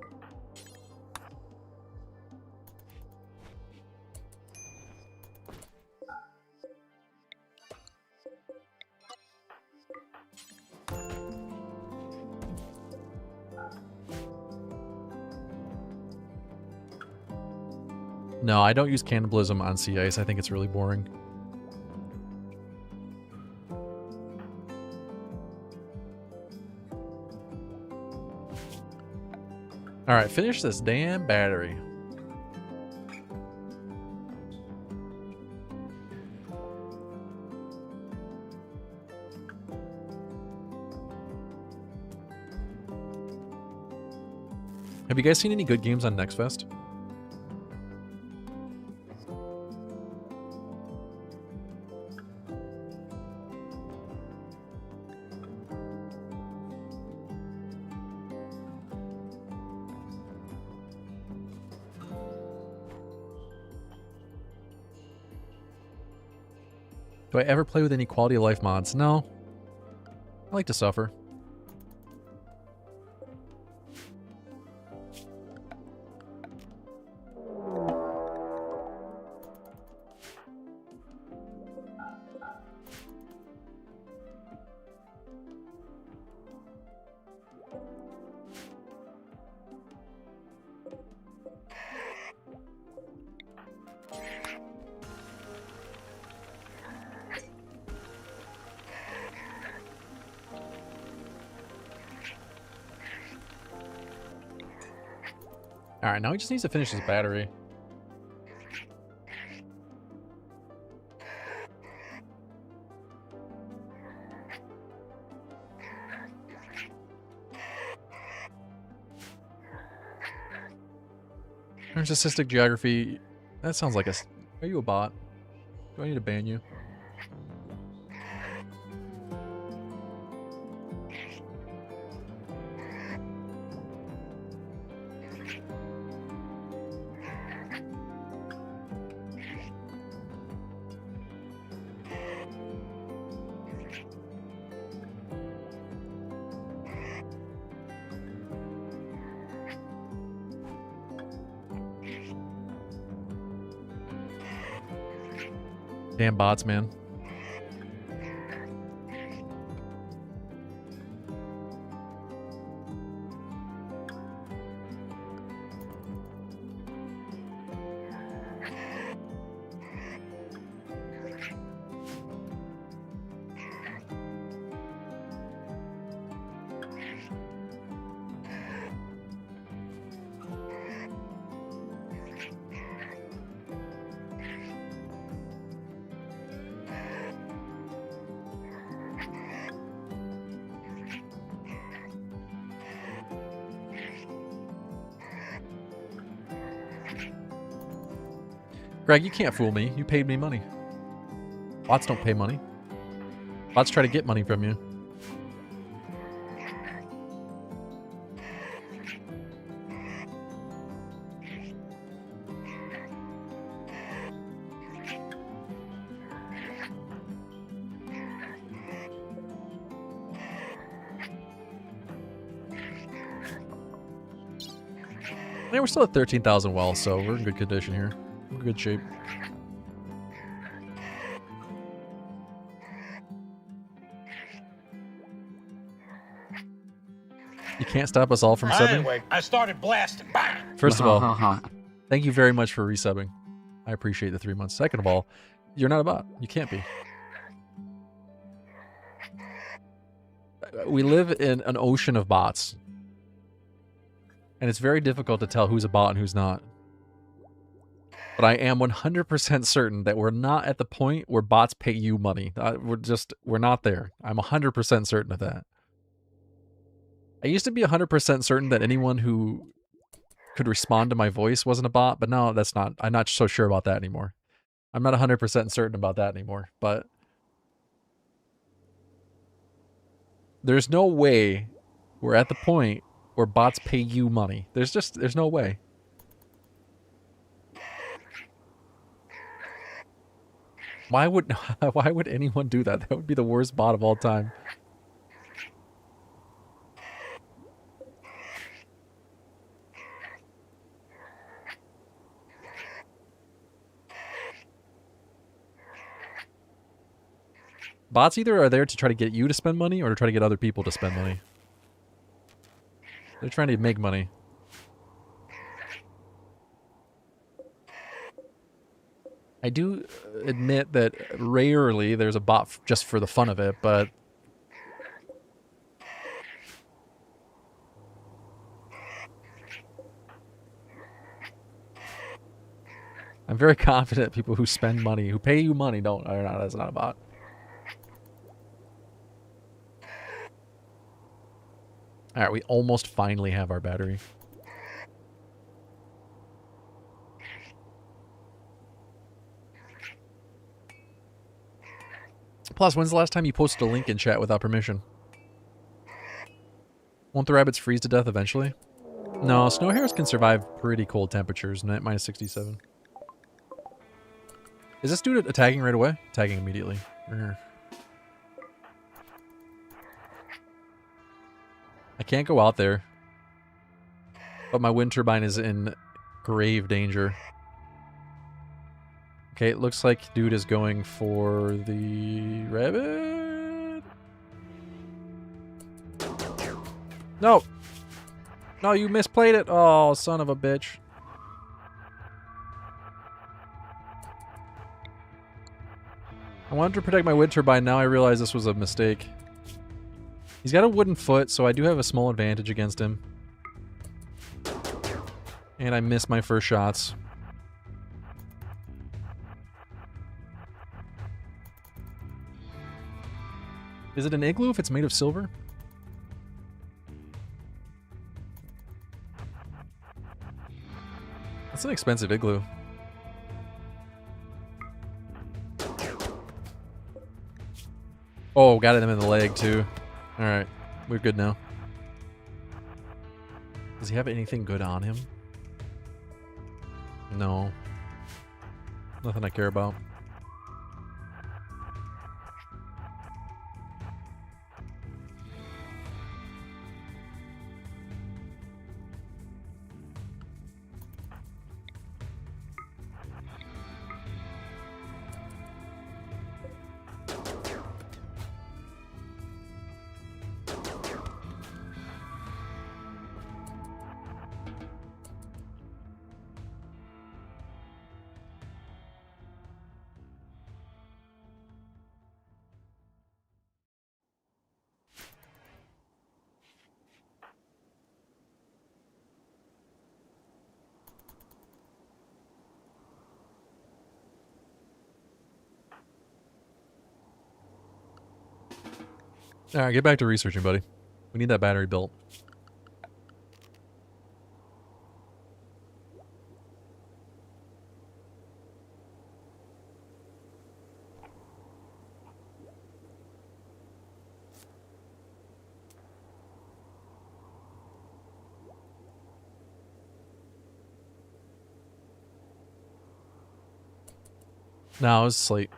No, I don't use cannibalism on sea ice. I think it's really boring. Alright, finish this damn battery. Have you guys seen any good games on NextFest? Do I ever play with any quality of life mods? No. I like to suffer. Alright, now he just needs to finish his battery. Narcissistic geography. That sounds like a... Are you a bot? Do I need to ban you? Damn bots, man. Greg, you can't fool me. You paid me money. Bots don't pay money. Bots try to get money from you. Yeah, we're still at 13,000 wells, so we're in good condition here. We're in good shape. You can't stop us all from subbing? Anyway, I started blasting. Bang! First of all, thank you very much for resubbing. I appreciate the 3 months. Second of all, you're not a bot. You can't be. We live in an ocean of bots. And it's very difficult to tell who's a bot and who's not. But I am 100% certain that we're not at the point where bots pay you money. We're not there. I'm 100% certain of that. I used to be 100% certain that anyone who could respond to my voice wasn't a bot, but no, that's not. I'm not so sure about that anymore. I'm not 100% certain about that anymore, but there's no way we're at the point where bots pay you money. There's no way. Why would anyone do that? That would be the worst bot of all time. Bots either are there to try to get you to spend money or to try to get other people to spend money. They're trying to make money. I do admit that rarely there's a bot just for the fun of it, but I'm very confident people who spend money, who pay you money, that's not a bot. Alright, we almost finally have our battery. Plus, when's the last time you posted a link in chat without permission? Won't the rabbits freeze to death eventually? No, snow hares can survive pretty cold temperatures, minus 67. Is this dude attacking right away? Attacking immediately. I can't go out there. But my wind turbine is in grave danger. Okay, it looks like dude is going for the rabbit. No! No, you misplayed it! Oh, son of a bitch. I wanted to protect my wind turbine, now I realize this was a mistake. He's got a wooden foot, so I do have a small advantage against him. And I missed my first shots. Is it an igloo if it's made of silver? That's an expensive igloo. Oh, got him in the leg too. Alright, we're good now. Does he have anything good on him? No. Nothing I care about. Alright, get back to researching, buddy. We need that battery built. No, it's late.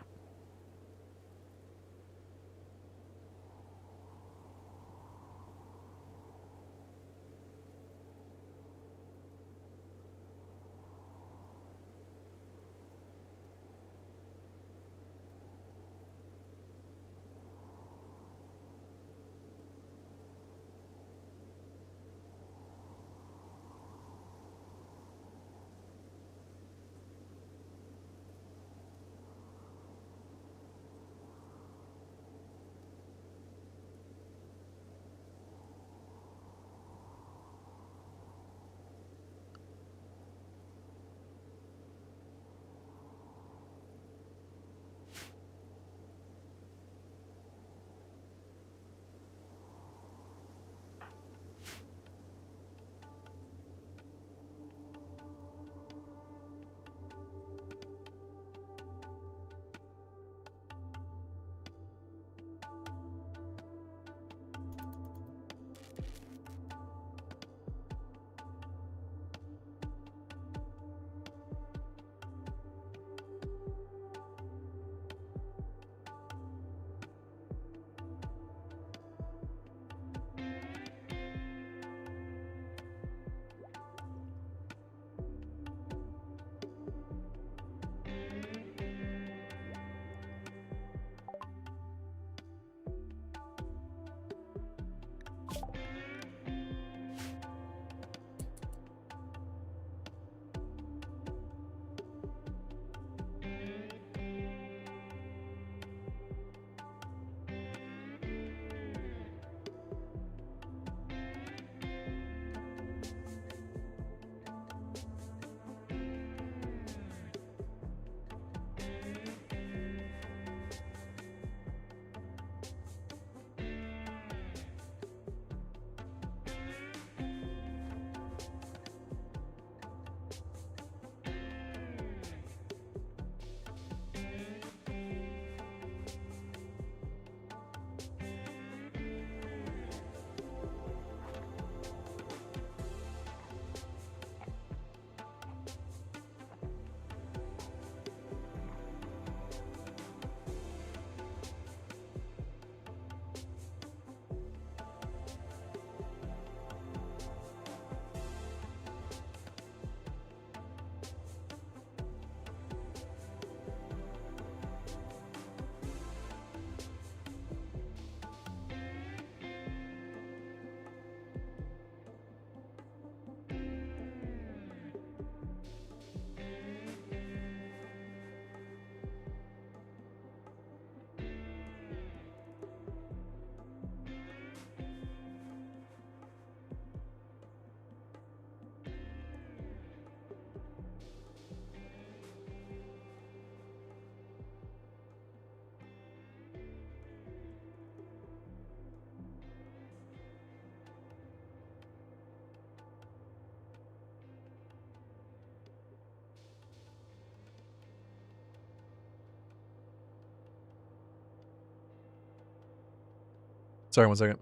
Sorry, 1 second.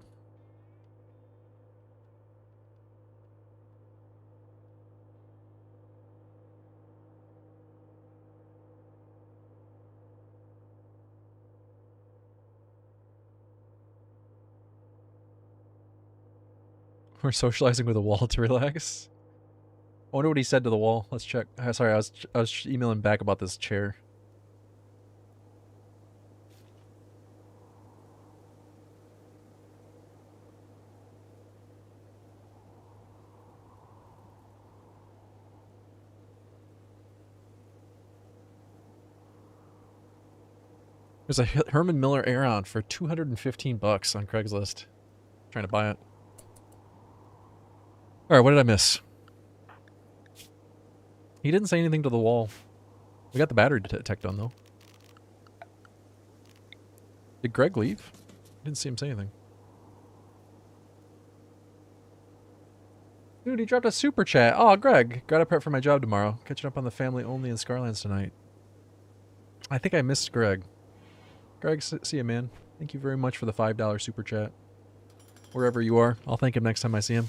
We're socializing with a wall to relax. I wonder what he said to the wall. Let's check. Sorry, I was emailing back about this chair. There's a Herman Miller Aeron for $215 on Craigslist. Trying to buy it. All right, what did I miss? He didn't say anything to the wall. We got the battery tech done, though. Did Greg leave? Didn't see him say anything. Dude, he dropped a super chat. Oh, Greg, gotta prep for my job tomorrow. Catching up on the family only in Scarlands tonight. I think I missed Greg. Greg, see you, man. Thank you very much for the $5 super chat. Wherever you are, I'll thank him next time I see him.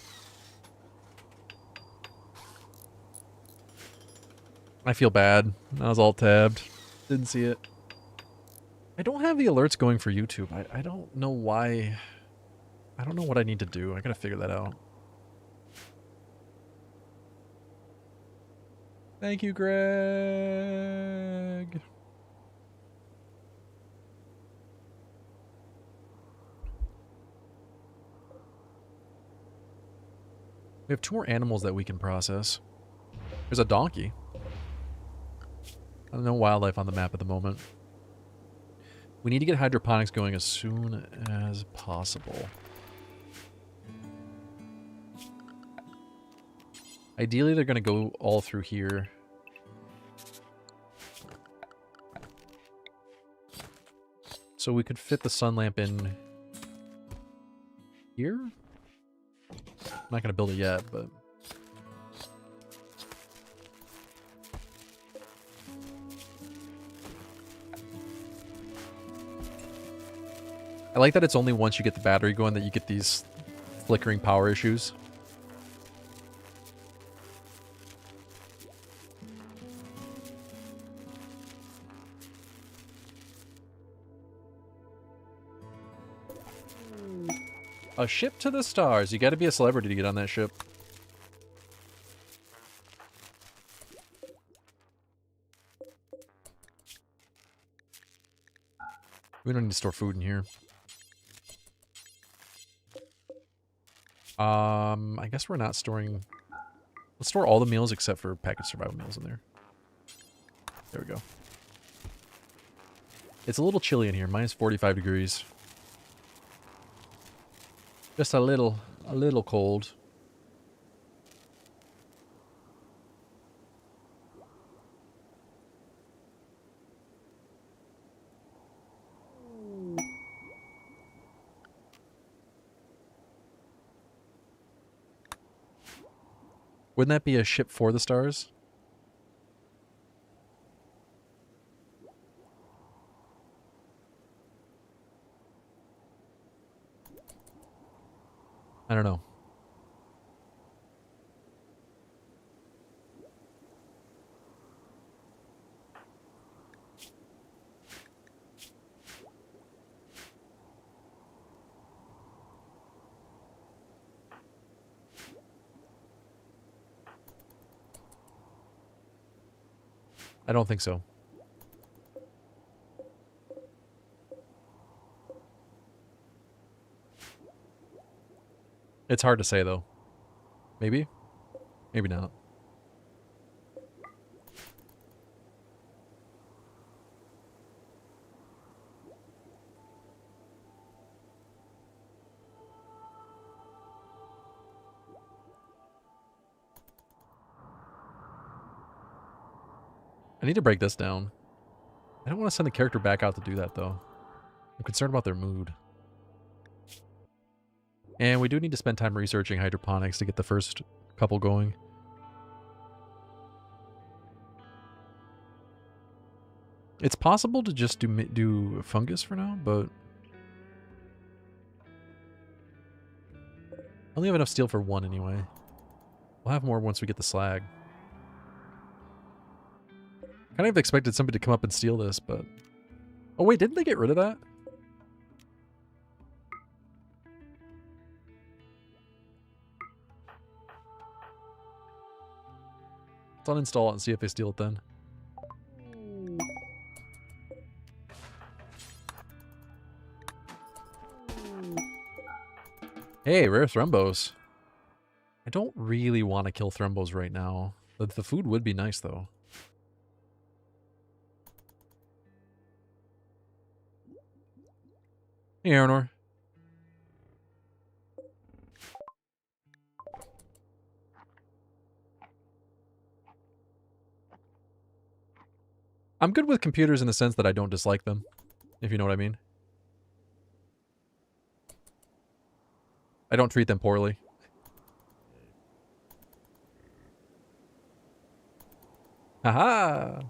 I feel bad. I was all tabbed. Didn't see it. I don't have the alerts going for YouTube. I don't know why. I don't know what I need to do. I gotta figure that out. Thank you, Greg. We have 2 more animals that we can process. There's a donkey. No wildlife on the map at the moment. We need to get hydroponics going as soon as possible. Ideally, they're going to go all through here. So we could fit the sun lamp in here? I'm not going to build it yet, but... I like that it's only once you get the battery going that you get these flickering power issues. A ship to the stars. You gotta be a celebrity to get on that ship. We don't need to store food in here. I guess we're not storing... Let's store all the meals except for packaged survival meals in there. There we go. It's a little chilly in here. Minus 45 degrees. Just a little cold. Wouldn't that be a ship for the stars? I don't know. I don't think so. It's hard to say, though. Maybe? Maybe not. I need to break this down. I don't want to send the character back out to do that, though. I'm concerned about their mood. And we do need to spend time researching hydroponics to get the first couple going. It's possible to just do fungus for now, but... I only have enough steel for 1 anyway. We'll have more once we get the slag. Kind of expected somebody to come up and steal this, but... Oh wait, didn't they get rid of that? Let's uninstall it and see if they steal it then. Hey, rare thrombos. I don't really want to kill thrombos right now. The food would be nice, though. Hey, Aranor. I'm good with computers in the sense that I don't dislike them, if you know what I mean. I don't treat them poorly. Haha!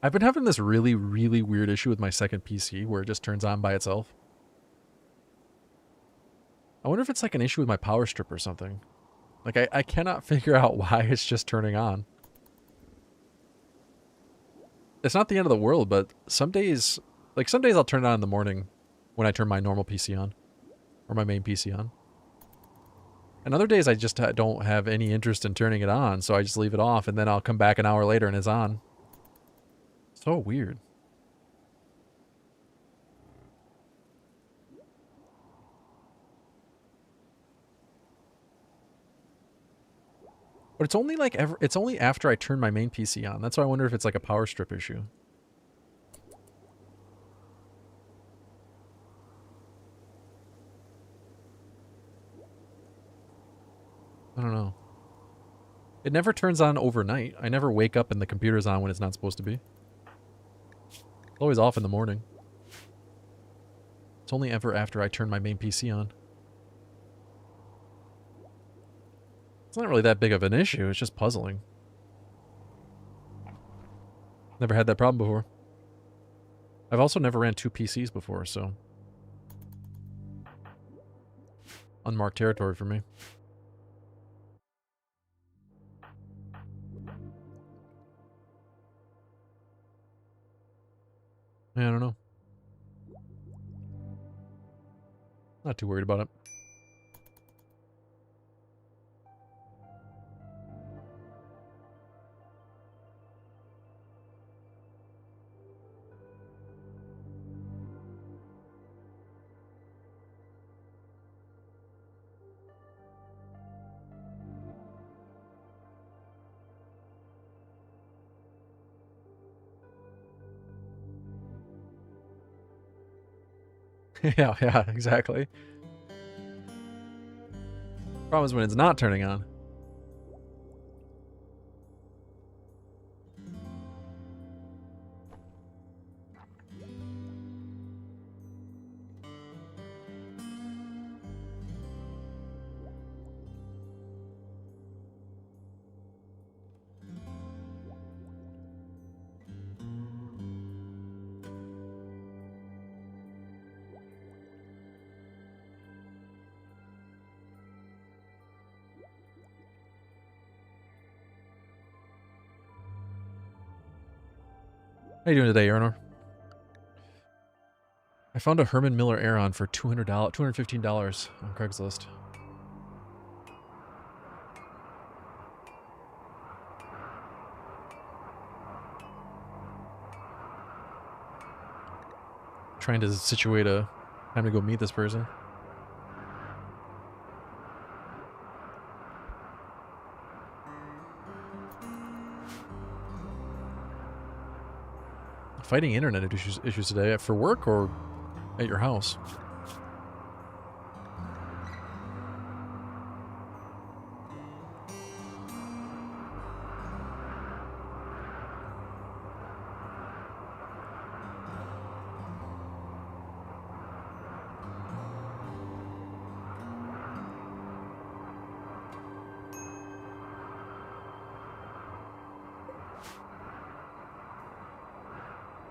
I've been having this really, really weird issue with my second PC where it just turns on by itself. I wonder if it's like an issue with my power strip or something. Like, I cannot figure out why it's just turning on. It's not the end of the world, but some days... Like, some days I'll turn it on in the morning when I turn my normal PC on. Or my main PC on. And other days I just don't have any interest in turning it on, so I just leave it off, and then I'll come back an hour later and it's on. So weird. But it's only like it's only after I turn my main PC on. That's why I wonder if it's like a power strip issue. I don't know. It never turns on overnight. I never wake up and the computer's on when it's not supposed to be. It's always off in the morning. It's only ever after I turn my main PC on. It's not really that big of an issue, it's just puzzling. Never had that problem before. I've also never ran two PCs before, so... Unmarked territory for me. Yeah, I don't know. Not too worried about it. yeah, exactly. Problem is when it's not turning on. How you doing today, Ernor? I found a Herman Miller Aeron for $215 on Craigslist. Trying to situate a time to go meet this person. Fighting internet issues today for work or at your house?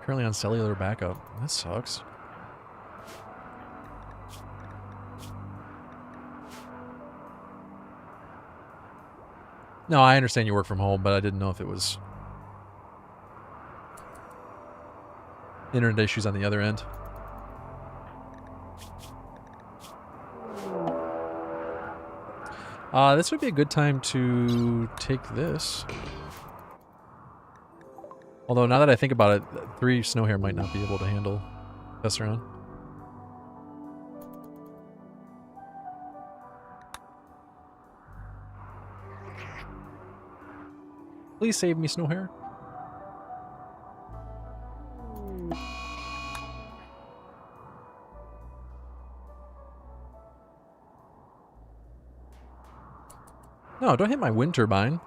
Currently on cellular backup. That sucks. No, I understand you work from home, but I didn't know if it was internet issues on the other end. This would be a good time to take this. Although, now that I think about it, 3 snow hare might not be able to handle this around. Please save me, snow hare. No, don't hit my wind turbine.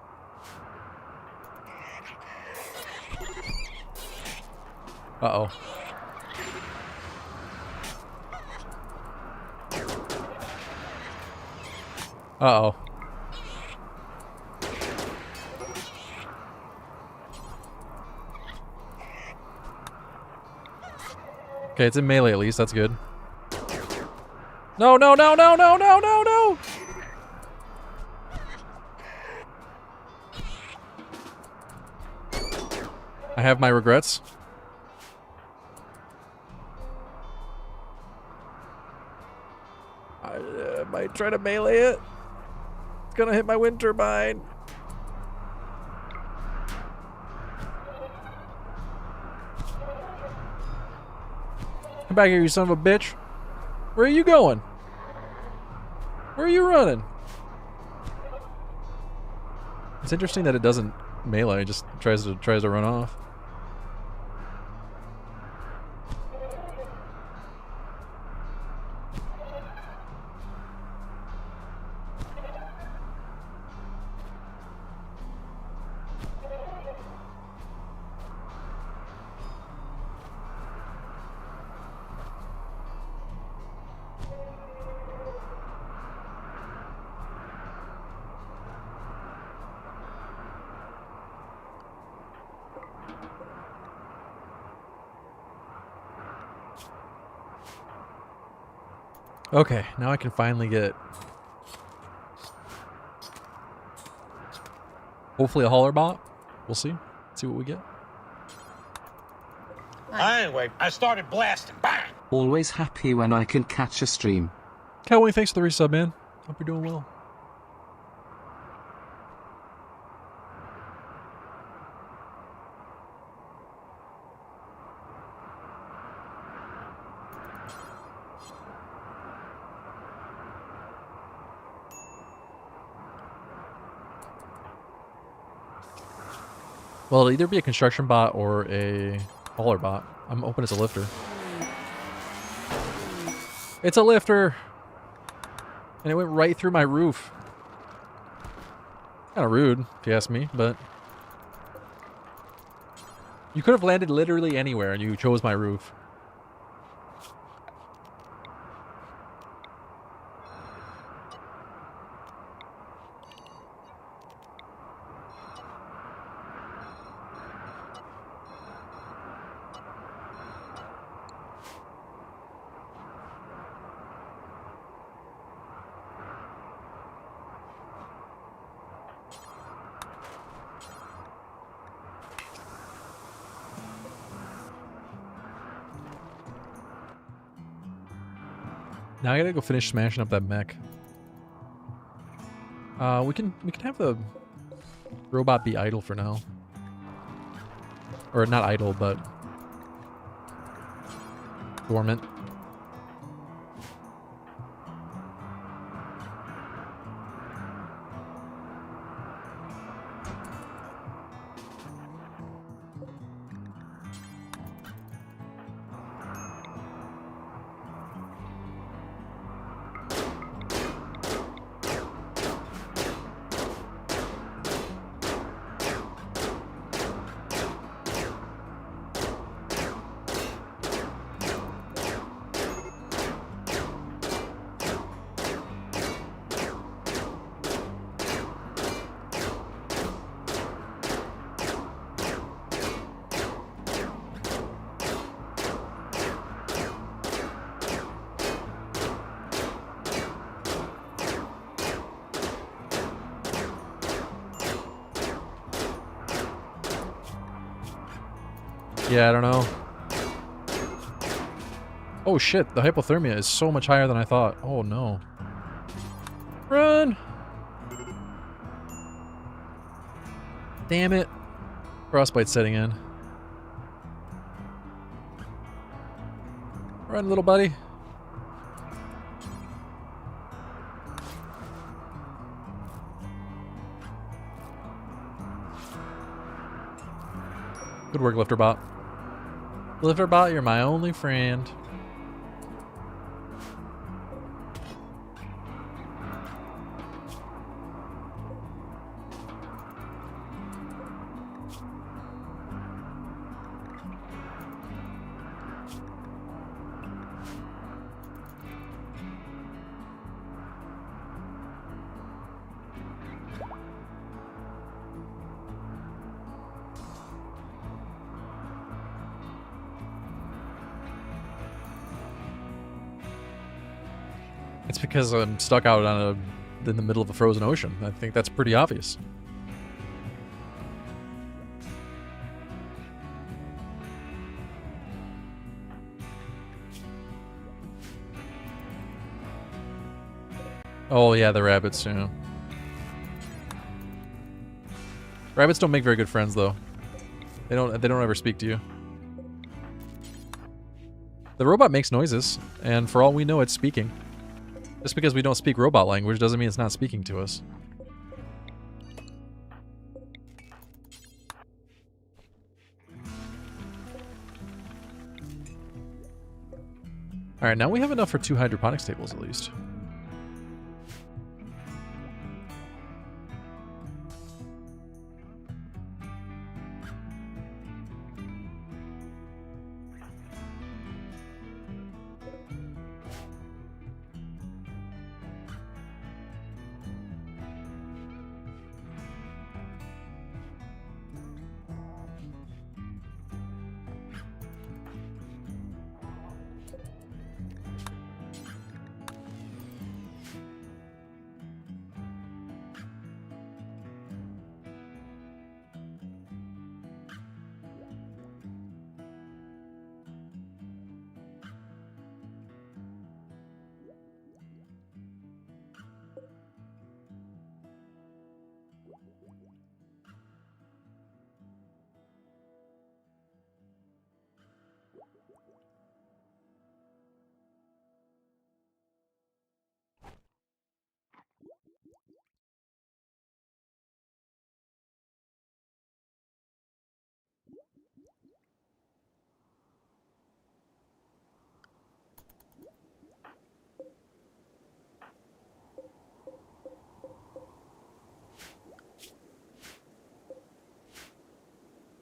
Uh-oh. Uh-oh. Okay, it's in melee at least. That's good. No, no, no, no, no, no, no, no! I have my regrets. I might try to melee it. It's gonna hit my wind turbine. Come back here, you son of a bitch. Where are you going? Where are you running? It's interesting that it doesn't melee, it just tries to run off. Okay, now I can finally get hopefully a hauler bot. We'll see. See what we get. Anyway, I started blasting. Bang! Always happy when I can catch a stream. Cowboy, thanks for the resub, man. Hope you're doing well. Well, it'll either be a construction bot or a hauler bot. I'm hoping it's a lifter. It's a lifter! And it went right through my roof. Kind of rude, if you ask me, but... You could have landed literally anywhere and you chose my roof. Now I gotta go finish smashing up that mech. We can have the robot be idle for now. Or not idle, but dormant. Yeah, I don't know. Oh shit, the hypothermia is so much higher than I thought. Oh no. Run! Damn it. Frostbite's setting in. Run, little buddy. Good work, Lifterbot. Lifterbot, you're my only friend. It's because I'm stuck out on in the middle of a frozen ocean. I think that's pretty obvious. Oh yeah, the rabbits too. Rabbits don't make very good friends though. They don't ever speak to you. The robot makes noises, and for all we know, it's speaking. Just because we don't speak robot language doesn't mean it's not speaking to us. Alright, now we have enough for 2 hydroponics tables at least.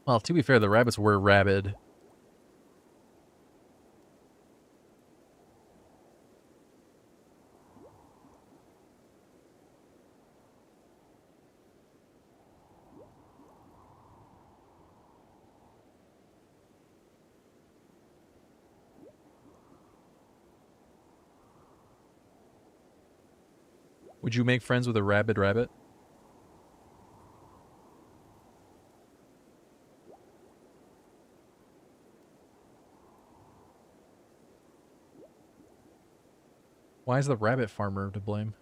Well, to be fair, the rabbits were rabid. Would you make friends with a rabid rabbit? Why is the rabbit farmer to blame?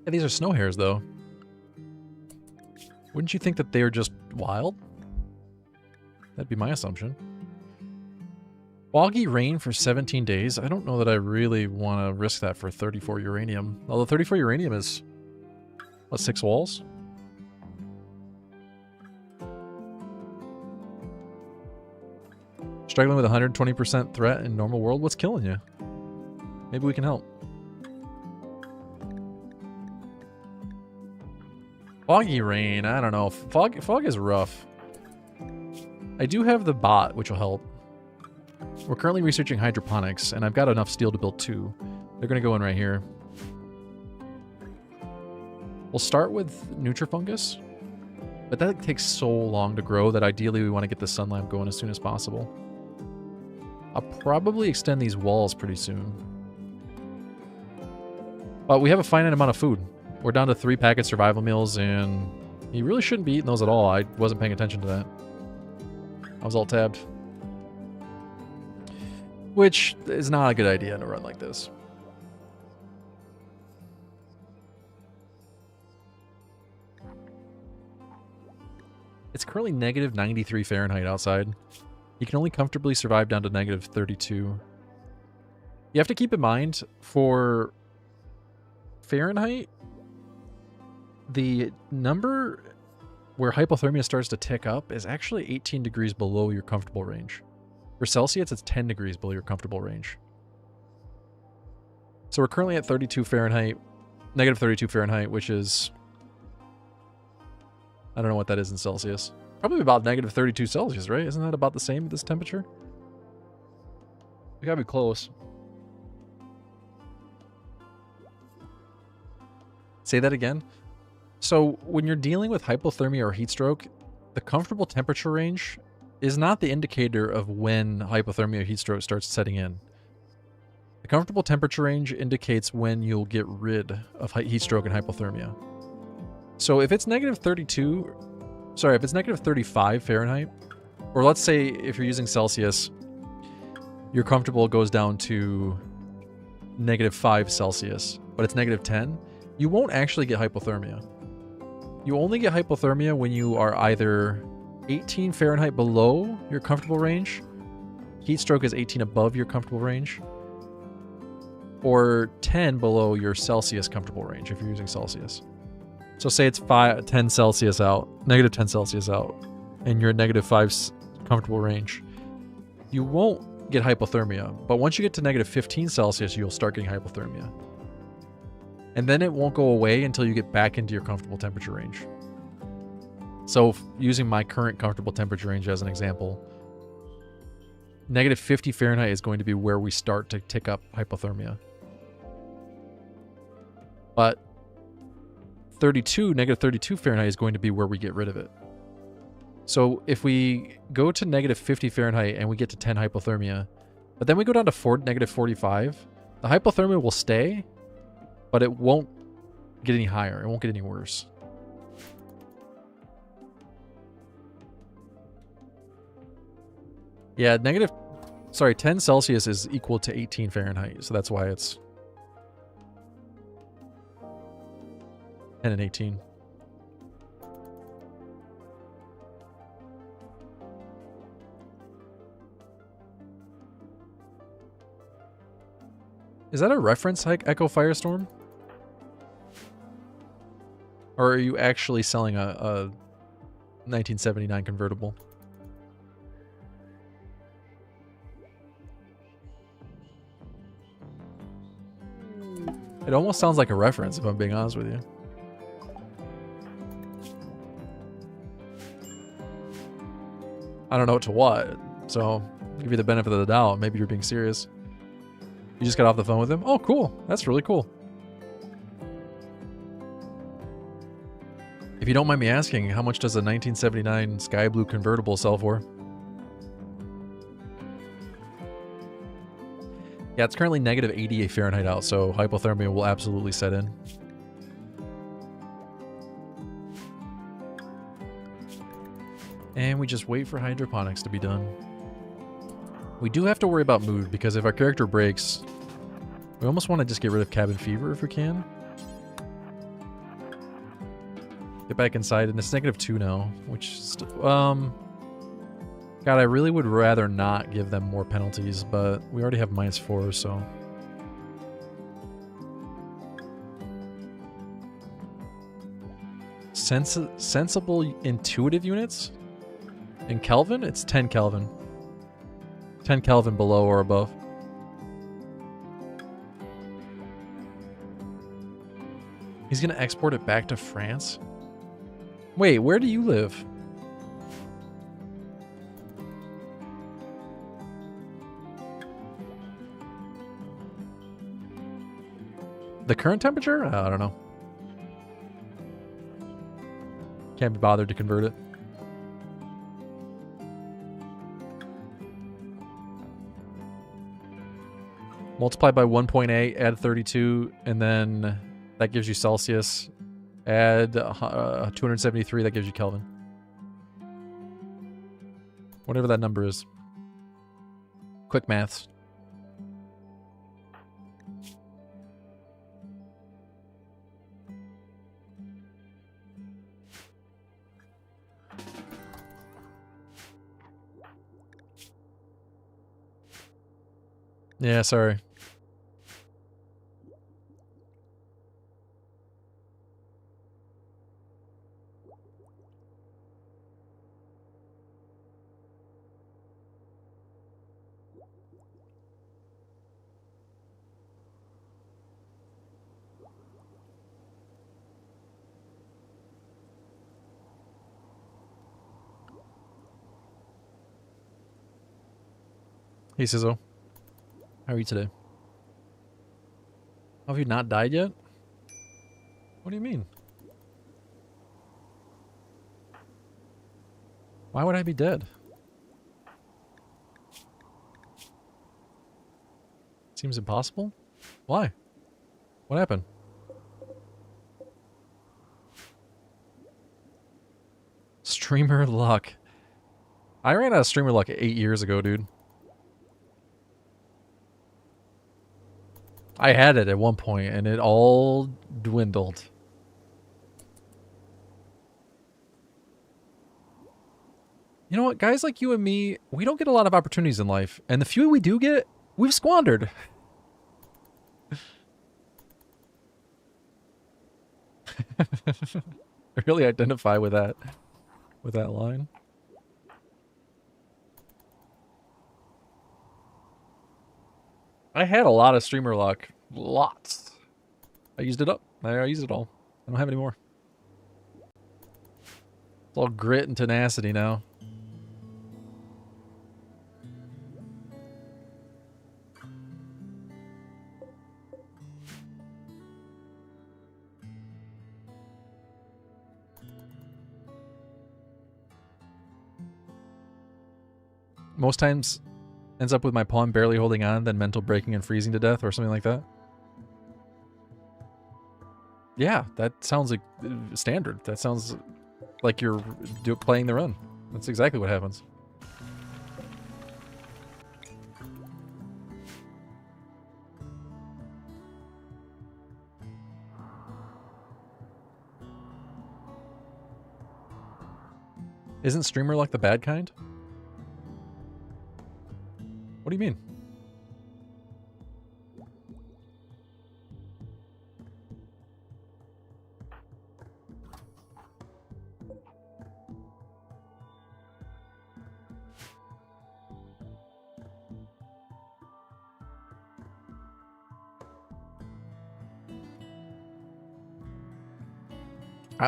Yeah, these are snow hares, though. Wouldn't you think that they are just wild? That'd be my assumption. Foggy rain for 17 days? I don't know that I really want to risk that for 34 uranium. Although 34 uranium is, what, 6 walls? Struggling with 120% threat in normal world? What's killing you? Maybe we can help. Foggy rain, I don't know. Fog is rough. I do have the bot, which will help. We're currently researching hydroponics, and I've got enough steel to build 2. They're going to go in right here. We'll start with Nutrifungus, but that takes so long to grow that ideally we want to get the sun lamp going as soon as possible. I'll probably extend these walls pretty soon. But we have a finite amount of food. We're down to 3 packet survival meals, and you really shouldn't be eating those at all. I wasn't paying attention to that. I was alt-tabbed. Which is not a good idea in a run like this. It's currently negative 93 Fahrenheit outside. You can only comfortably survive down to negative 32. You have to keep in mind, for Fahrenheit, the number where hypothermia starts to tick up is actually 18 degrees below your comfortable range. For Celsius, it's 10 degrees below your comfortable range. So we're currently at 32 Fahrenheit, negative 32 Fahrenheit, which is, I don't know what that is in Celsius. Probably about negative 32 Celsius, right? Isn't that about the same at this temperature? We gotta be close. Say that again. So when you're dealing with hypothermia or heat stroke, the comfortable temperature range is not the indicator of when hypothermia or heat stroke starts setting in. The comfortable temperature range indicates when you'll get rid of heat stroke and hypothermia. So if it's negative 35 Fahrenheit, or let's say if you're using Celsius, your comfortable goes down to negative 5 Celsius, but it's negative 10, you won't actually get hypothermia. You only get hypothermia when you are either 18 Fahrenheit below your comfortable range, heat stroke is 18 above your comfortable range, or 10 below your Celsius comfortable range if you're using Celsius. So say it's 10 Celsius out, negative 10 Celsius out, and you're at negative 5 comfortable range. You won't get hypothermia, but once you get to negative 15 Celsius, you'll start getting hypothermia. And then it won't go away until you get back into your comfortable temperature range. So using my current comfortable temperature range as an example, negative 50 Fahrenheit is going to be where we start to tick up hypothermia. But negative 32 Fahrenheit is going to be where we get rid of it. So if we go to negative 50 Fahrenheit and we get to 10 hypothermia, but then we go down to negative 45, the hypothermia will stay, but it won't get any higher. It won't get any worse. Yeah, 10 Celsius is equal to 18 Fahrenheit, so that's why it's 10 and 18. Is that a reference, Echo Firestorm? Or are you actually selling a 1979 convertible? It almost sounds like a reference, if I'm being honest with you. I don't know to what, so I'll give you the benefit of the doubt. Maybe you're being serious. You just got off the phone with him? Oh, cool. That's really cool. If you don't mind me asking, how much does a 1979 sky blue convertible sell for? Yeah, it's currently negative 88 Fahrenheit out, so hypothermia will absolutely set in. And we just wait for hydroponics to be done. We do have to worry about mood, because if our character breaks, we almost want to just get rid of cabin fever if we can. Get back inside, and it's negative 2 now, which God, I really would rather not give them more penalties, but we already have -4, so. Sensible intuitive units? In Kelvin? It's 10 Kelvin. 10 Kelvin below or above. He's gonna export it back to France? Wait, where do you live? The current temperature? I don't know. Can't be bothered to convert it. Multiply by 1.8, add 32, and then that gives you Celsius. Add 273, that gives you Kelvin. Whatever that number is. Quick maths. Yeah, sorry. Hey, Sizzo. How are you today? Have you not died yet? What do you mean? Why would I be dead? Seems impossible. Why? What happened? Streamer luck. I ran out of streamer luck 8 years ago, dude. I had it at one point, and it all dwindled. You know what? Guys like you and me, we don't get a lot of opportunities in life. And the few we do get, we've squandered. I really identify with that line. I had a lot of streamer luck. Lots. I used it up. I used it all. I don't have any more. It's all grit and tenacity now. Most times ends up with my pawn barely holding on, then mental breaking and freezing to death or something like that. Yeah, that sounds like standard. That sounds like you're playing the run. That's exactly what happens. Isn't streamer luck the bad kind? What do you mean?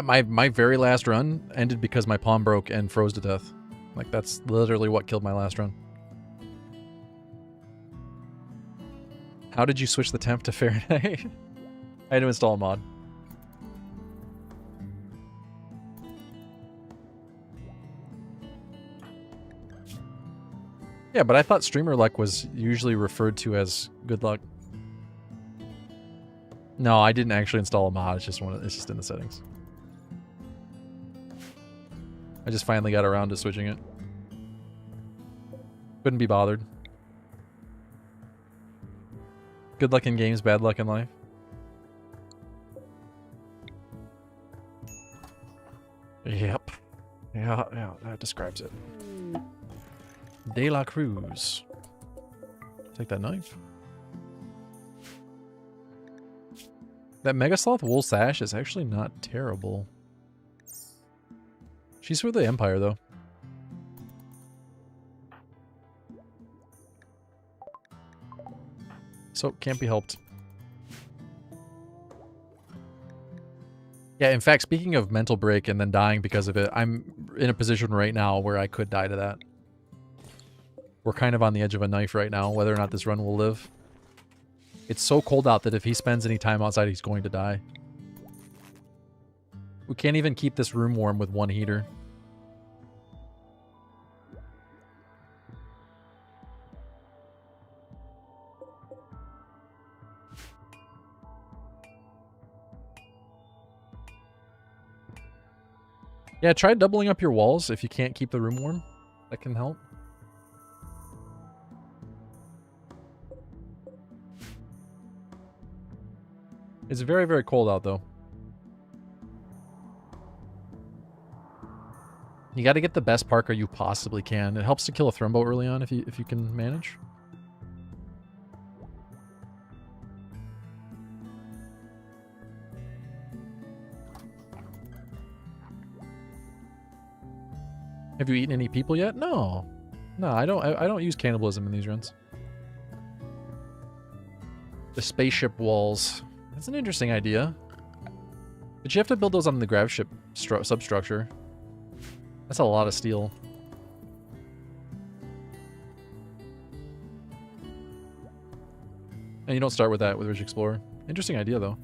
My very last run ended because my pawn broke and froze to death. Like, that's literally what killed my last run. How did you switch the temp to Fahrenheit? I had to install a mod. Yeah, but I thought streamer luck was usually referred to as good luck. No, I didn't actually install a mod. It's just in the settings. I just finally got around to switching it. Couldn't be bothered. Good luck in games, bad luck in life. Yep. Yeah, that describes it. De La Cruz. Take that knife. That Mega Sloth wool sash is actually not terrible. She's for the Empire, though. So, can't be helped. Yeah, in fact, speaking of mental break and then dying because of it, I'm in a position right now where I could die to that. We're kind of on the edge of a knife right now, whether or not this run will live. It's so cold out that if he spends any time outside, he's going to die. We can't even keep this room warm with one heater. Yeah, try doubling up your walls if you can't keep the room warm. That can help. It's very, very cold out, though. You got to get the best Parka you possibly can. It helps to kill a Thrumbo early on if you can manage. Have you eaten any people yet? No. No, I don't use cannibalism in these runs. The spaceship walls. That's an interesting idea. But you have to build those on the grav ship substructure. That's a lot of steel. And you don't start with that with Rich Explorer. Interesting idea, though.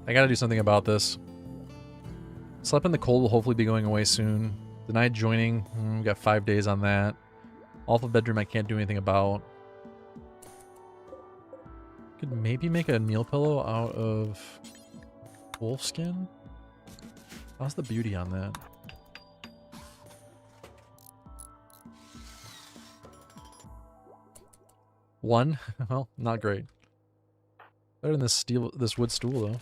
I gotta do something about this. Slept in the Cold will hopefully be going away soon. Denied joining. We got 5 days on that. Alpha bedroom I can't do anything about. Could maybe make a meal pillow out of wolf skin. How's the beauty on that? One? Well, not great. Better than this wood stool though.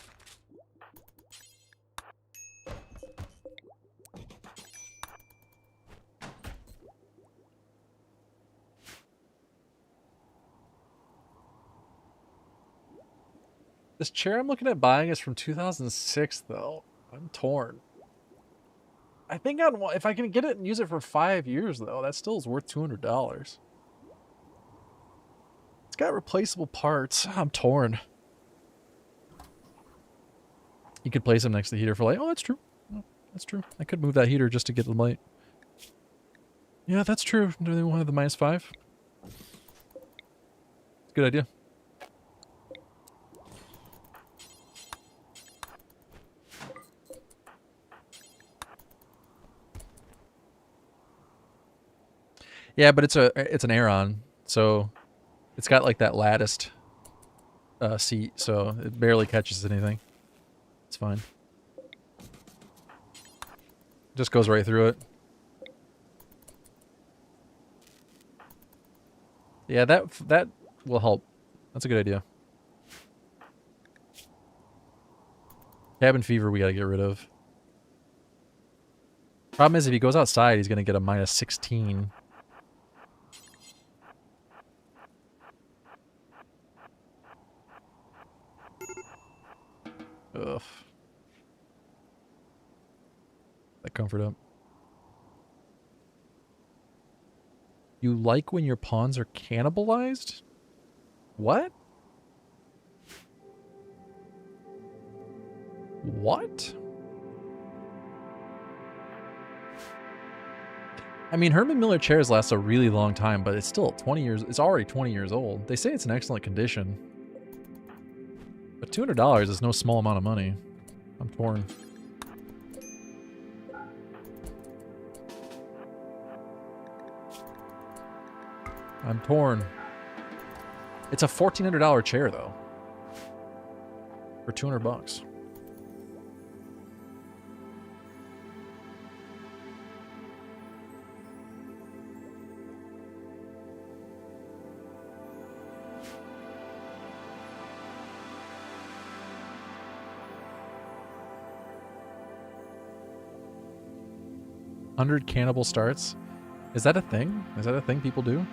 This chair I'm looking at buying is from 2006, though. I'm torn. I think if I can get it and use it for 5 years, though, that still is worth $200. It's got replaceable parts. I'm torn. You could place them next to the heater for light. Oh, that's true. Oh, that's true. I could move that heater just to get the light. Yeah, that's true. Do they want the -5? Good idea. Yeah, but it's an Aeron, so it's got like that latticed seat, so it barely catches anything. It's fine. Just goes right through it. Yeah, that will help. That's a good idea. Cabin fever we gotta get rid of. Problem is if he goes outside, he's gonna get a -16. Ugh. That comfort up. You like when your pawns are cannibalized? What? What? I mean, Herman Miller chairs last a really long time, but it's still 20 years. It's already 20 years old. They say it's in excellent condition. But $200 is no small amount of money. I'm torn. I'm torn. It's a $1,400 chair, though. For $200. $100 cannibal starts? Is that a thing? Is that a thing people do?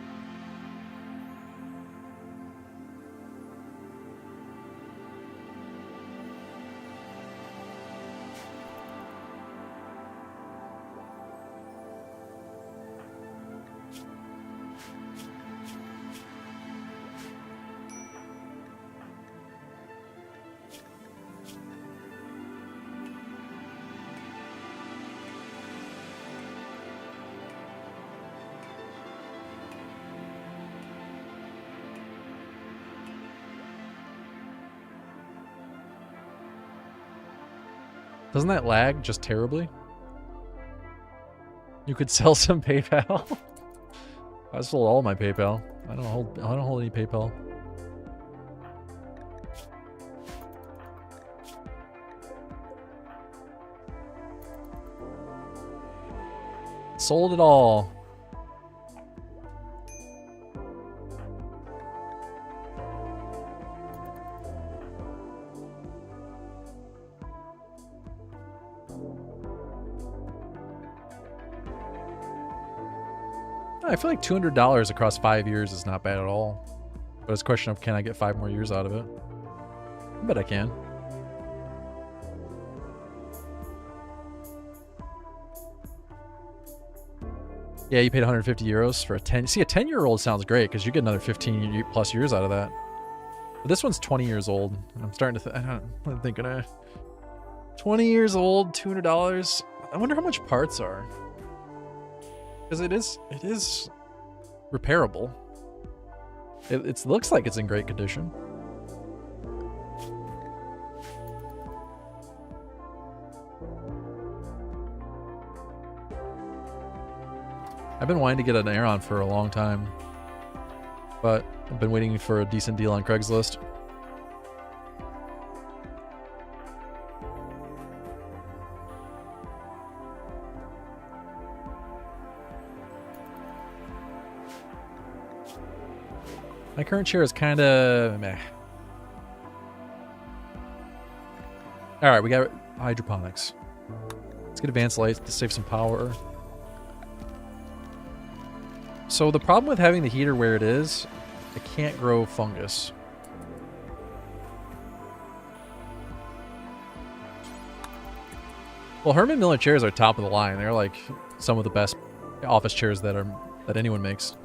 Doesn't that lag just terribly? You could sell some PayPal. I sold all my PayPal. I don't hold any PayPal. Sold it all. I feel like $200 across 5 years is not bad at all. But it's a question of, can I get 5 more years out of it? I bet I can. Yeah, you paid 150 euros for a 10. See, a 10-year-old sounds great because you get another 15 plus years out of that. But this one's 20 years old. And I'm starting to I'm thinking, 20 years old, $200. I wonder how much parts are. Because it is repairable. It looks like it's in great condition. I've been wanting to get an Aeron for a long time, but I've been waiting for a decent deal on Craigslist. My current chair is kind of meh. All right, we got hydroponics. Let's get advanced lights to save some power. So the problem with having the heater where it is, I can't grow fungus. Well, Herman Miller chairs are top of the line. They're like some of the best office chairs that anyone makes.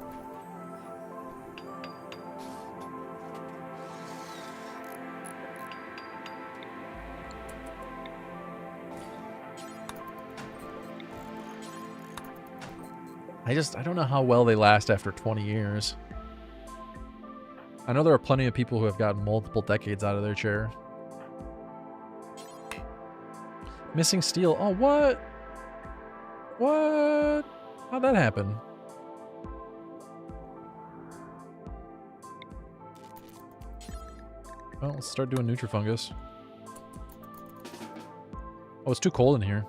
I don't know how well they last after 20 years. I know there are plenty of people who have gotten multiple decades out of their chair. Missing steel. Oh, what? What? How'd that happen? Well, let's start doing Nutrifungus. Oh, it's too cold in here.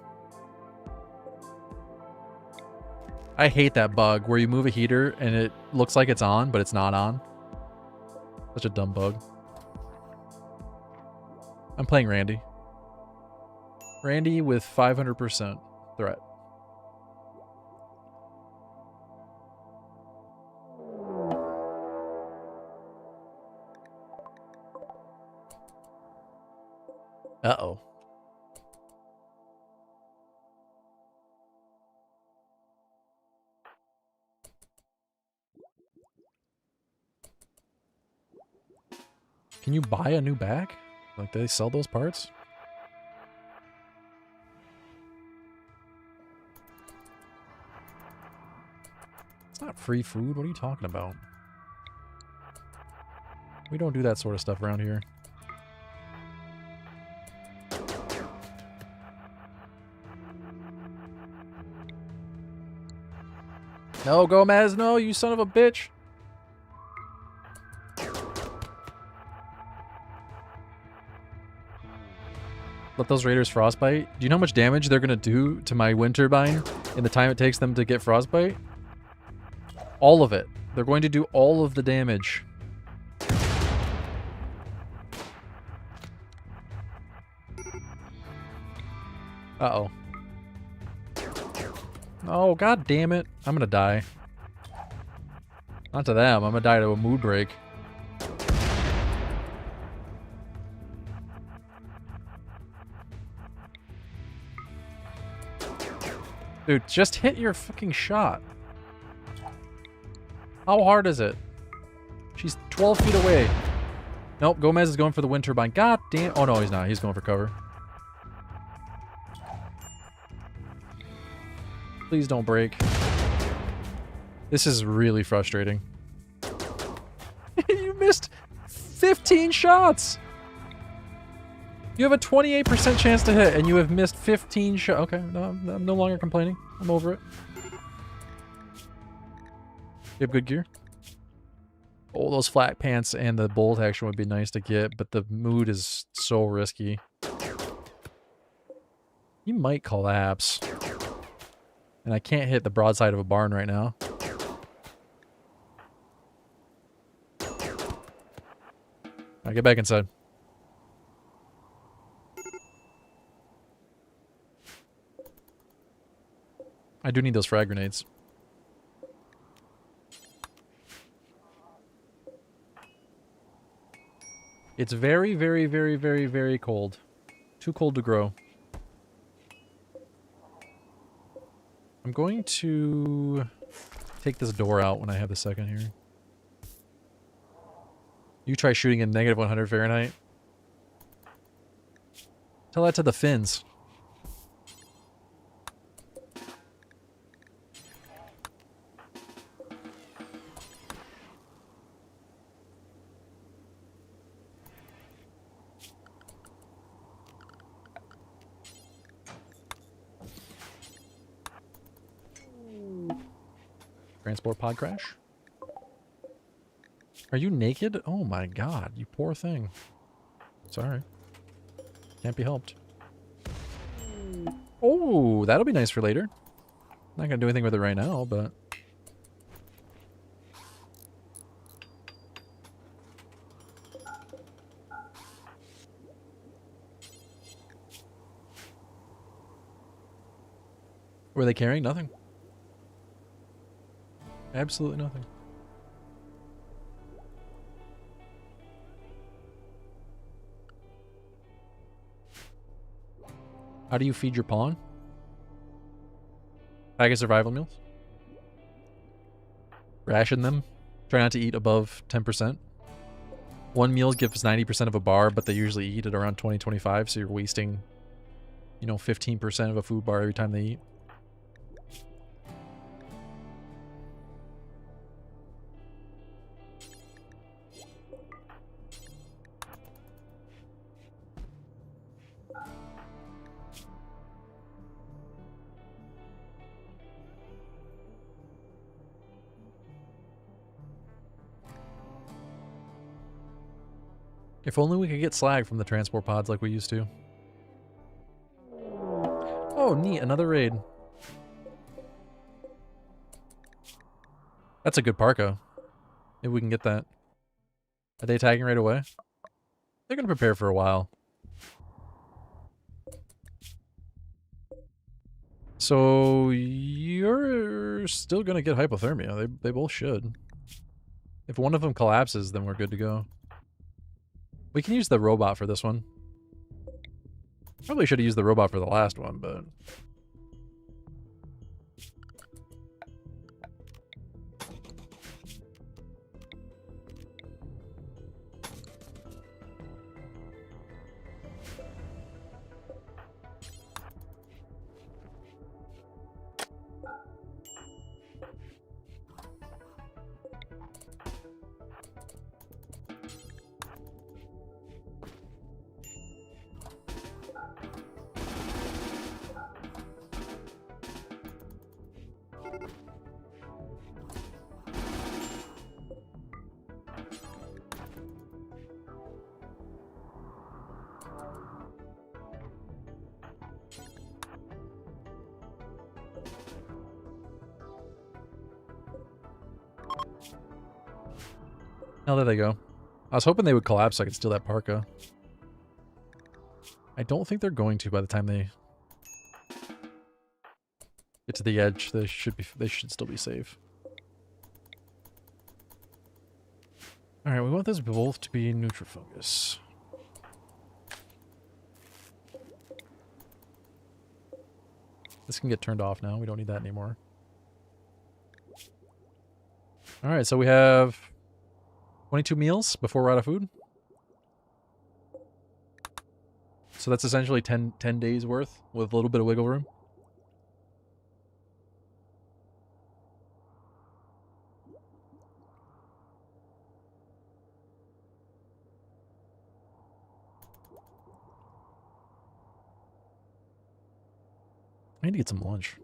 I hate that bug where you move a heater and it looks like it's on, but it's not on. Such a dumb bug. I'm playing Randy. Randy with 500% threat. Uh-oh. Can you buy a new back? Like, do they sell those parts? It's not free food. What are you talking about? We don't do that sort of stuff around here. No, Gomez, no, you son of a bitch. Let those raiders frostbite. Do you know how much damage they're going to do to my wind turbine in the time it takes them to get frostbite? All of it. They're going to do all of the damage. Uh-oh. Oh, god damn it. I'm going to die. Not to them. I'm going to die to a mood break. Dude, just hit your fucking shot. How hard is it? She's 12 feet away. Nope, Gomez is going for the wind turbine. God damn. Oh, no, he's not. He's going for cover. Please don't break. This is really frustrating. You missed 15 shots. You have a 28% chance to hit, and you have missed 15 shots. Okay, no, I'm no longer complaining. I'm over it. You have good gear? Oh, those flat pants and the bolt action would be nice to get, but the mood is so risky. You might collapse. And I can't hit the broadside of a barn right now. Alright, get back inside. I do need those frag grenades. It's very, very, very, very, very cold. Too cold to grow. I'm going to take this door out when I have a second here. You try shooting in negative 100 Fahrenheit. Tell that to the Finns. Transport pod crash. Are you naked? Oh my god, you poor thing. Sorry. Can't be helped. Oh, that'll be nice for later. Not gonna do anything with it right now, but... Were they carrying? Nothing. Absolutely nothing. How do you feed your pawn? Bag of survival meals. Ration them. Try not to eat above 10%. One meal gives 90% of a bar, but they usually eat at around 20-25, so you're wasting, you know, 15% of a food bar every time they eat. If only we could get slag from the transport pods like we used to. Oh, neat. Another raid. That's a good parka. Maybe we can get that. Are they tagging right away? They're going to prepare for a while. So you're still going to get hypothermia. They both should. If one of them collapses, then we're good to go. We can use the robot for this one. Probably should have used the robot for the last one, but... Oh, there they go. I was hoping they would collapse so I could steal that parka. I don't think they're going to by the time they get to the edge. They should still be safe. Alright, we want this both to be neutral focus. This can get turned off now. We don't need that anymore. Alright, so we have 22 meals before we're out of food. So that's essentially 10 days worth with a little bit of wiggle room. I need to get some lunch.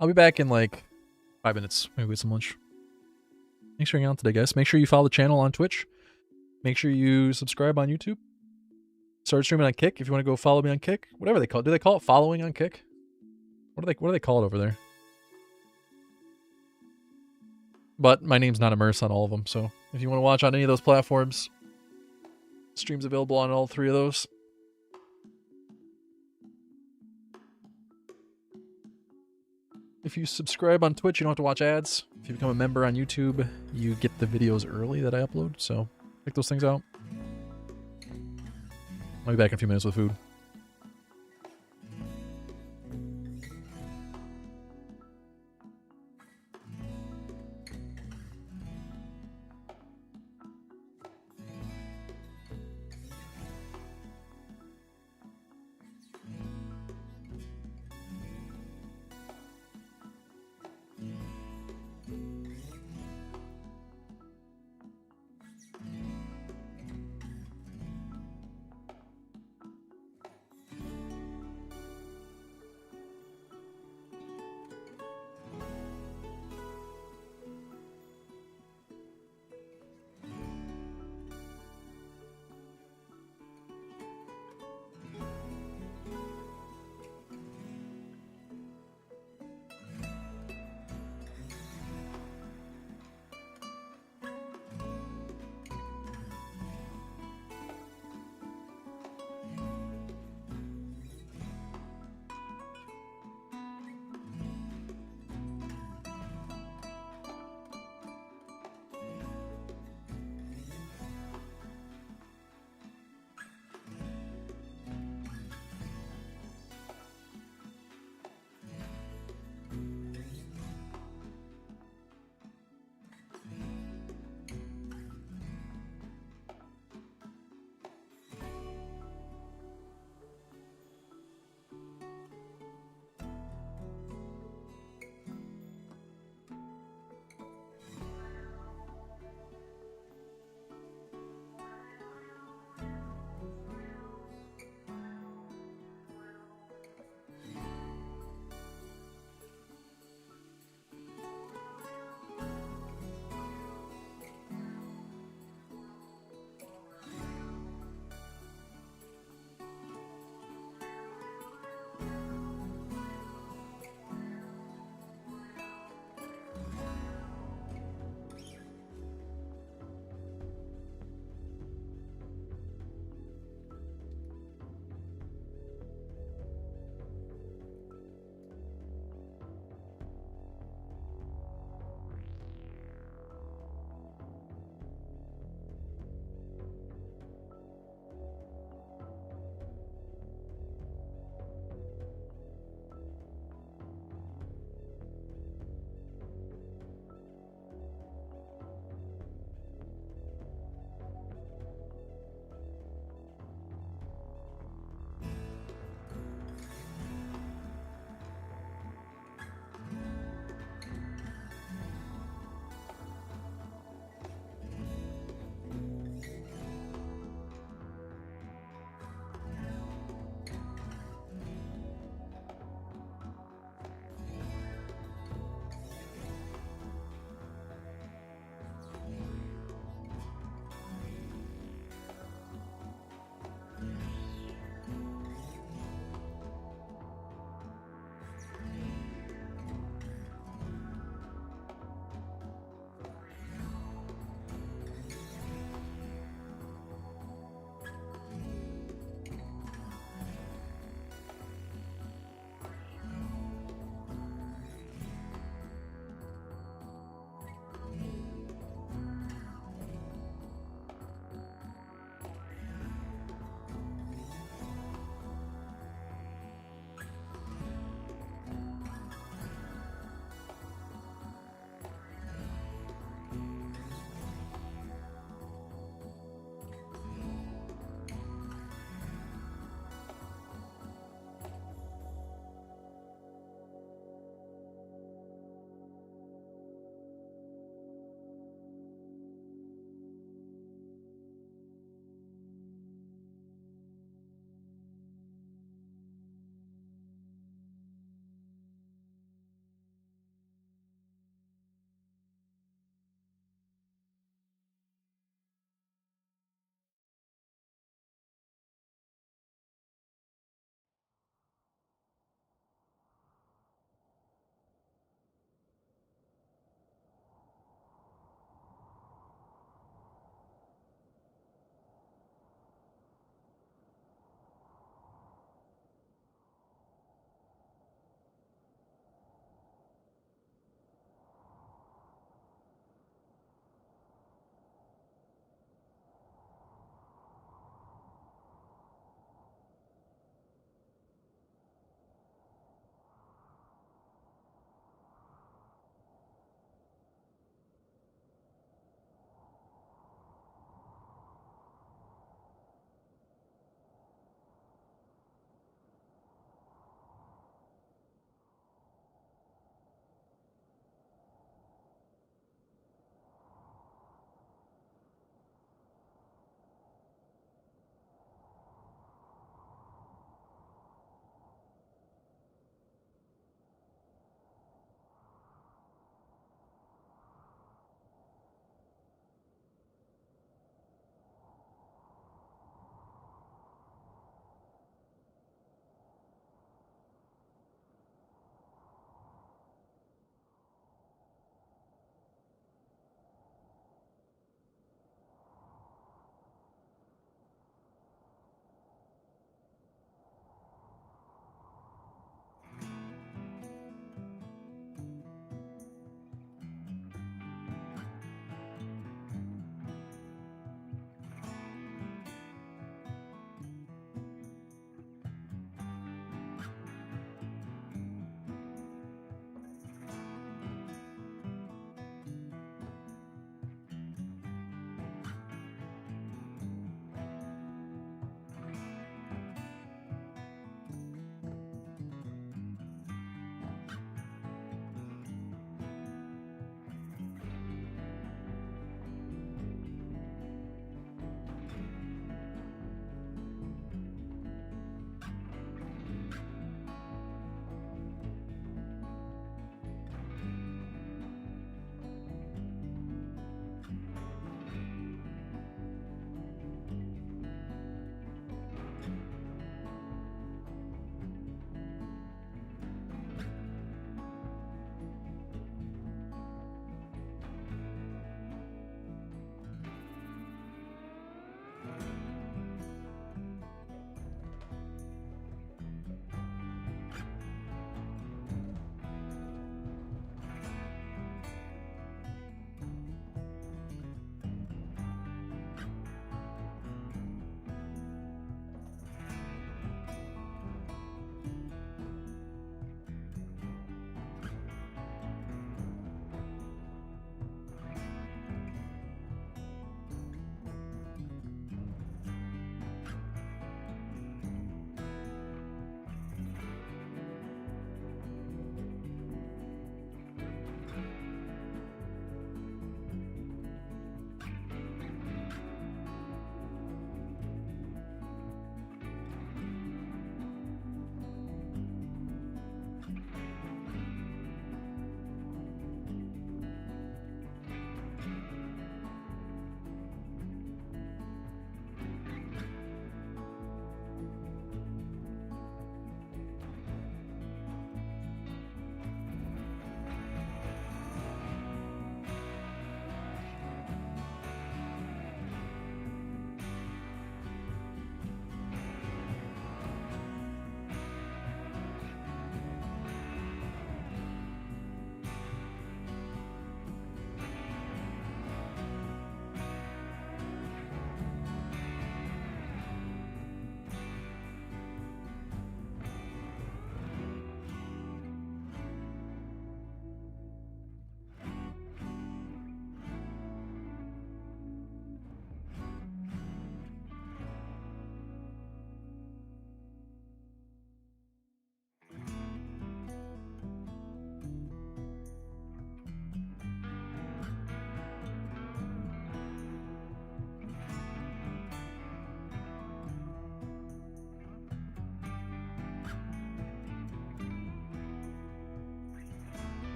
I'll be back in like 5 minutes. Maybe get some lunch. Thanks for hanging out today, guys. Make sure you follow the channel on Twitch. Make sure you subscribe on YouTube. Start streaming on Kick if you want to go follow me on Kick. Whatever they call it. Do they call it following on Kick? What do they call it over there? But my name's not immersed on all of them, so if you want to watch on any of those platforms, streams available on all 3 of those. If you subscribe on Twitch, you don't have to watch ads. If you become a member on YouTube, you get the videos early that I upload, so check those things out. I'll be back in a few minutes with food.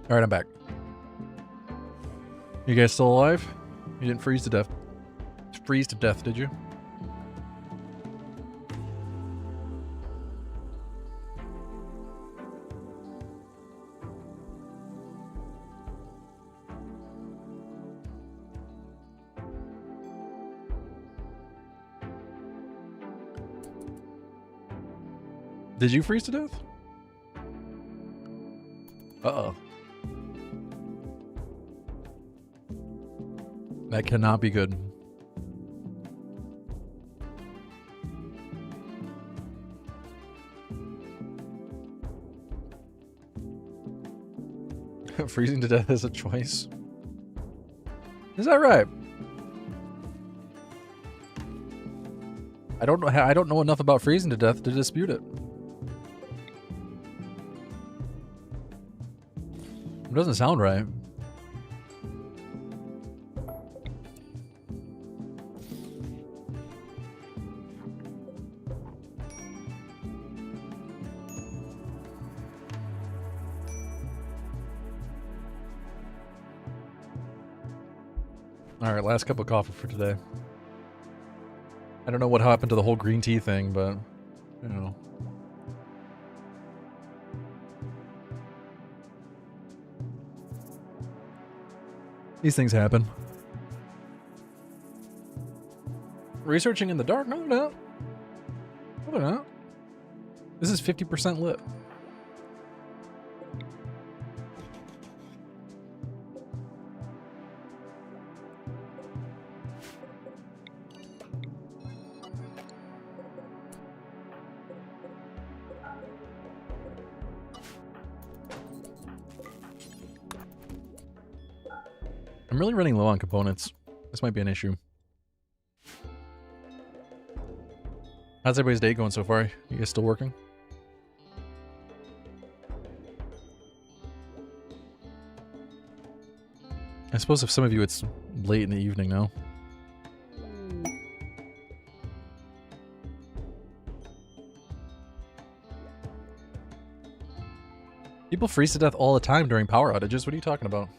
Alright, I'm back. You guys still alive? You didn't freeze to death. Freeze to death, did you? Did you freeze to death? Uh-oh. That cannot be good. Freezing to death is a choice. Is that right? I don't know enough about freezing to death to dispute it. It doesn't sound right. Alright, last cup of coffee for today. I don't know what happened to the whole green tea thing, but, you know. These things happen. Researching in the dark? No, they're not. No, they're not. This is 50% lit. I'm really running low on components. This might be an issue. How's everybody's day going so far? You guys still working? I suppose if some of you it's late in the evening now. People freeze to death all the time during power outages. What are you talking about?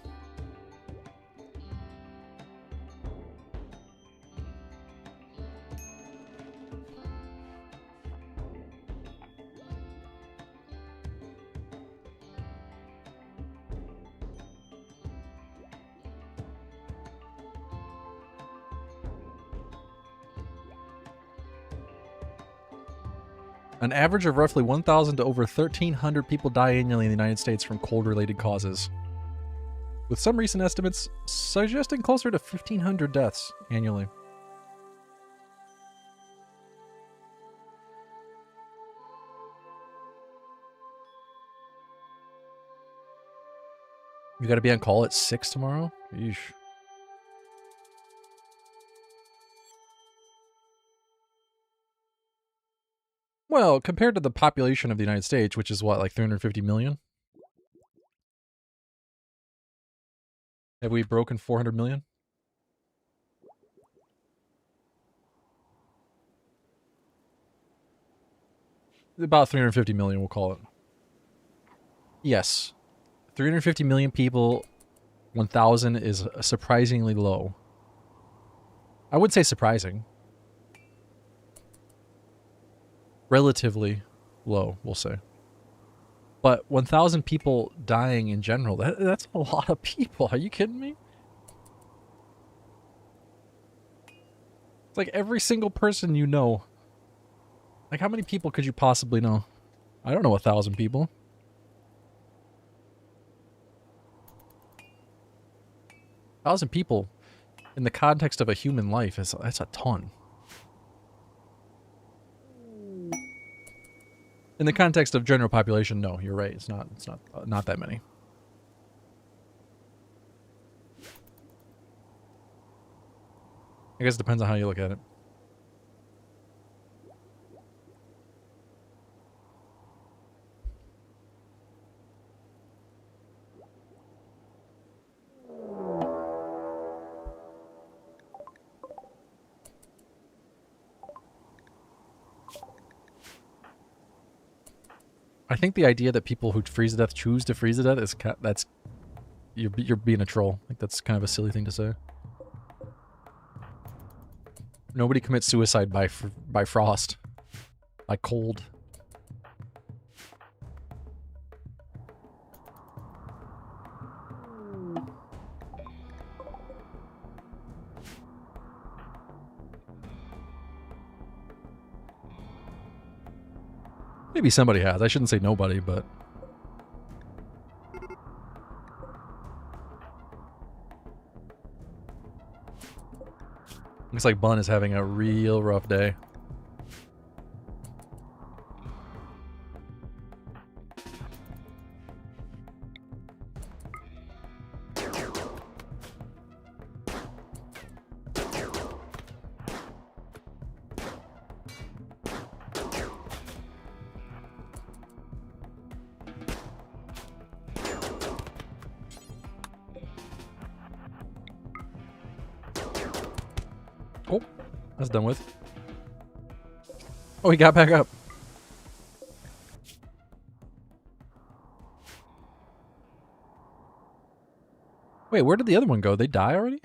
An average of roughly 1,000 to over 1,300 people die annually in the United States from cold-related causes, with some recent estimates suggesting closer to 1,500 deaths annually. You gotta be on call at 6 tomorrow? Yeesh. Well, compared to the population of the United States, which is what, like 350 million? Have we broken 400 million? About 350 million, we'll call it. Yes. 350 million people, 1,000 is surprisingly low. I would say surprising. Relatively low, we'll say. But 1,000 people dying in general, that's a lot of people. Are you kidding me? It's like every single person you know. Like, how many people could you possibly know? I don't know 1,000 people. A 1,000 people in the context of a human life, that's a ton. In the context of general population, no, you're right. It's not that many. I guess it depends on how you look at it. I think the idea that people who freeze to death choose to freeze to death is that's you're being a troll. Like that's kind of a silly thing to say. Nobody commits suicide by frost, by cold. Maybe somebody has. I shouldn't say nobody, but... Looks like Bun is having a real rough day. Oh, that's done with. Oh, he got back up. Wait, where did the other one go? They die already?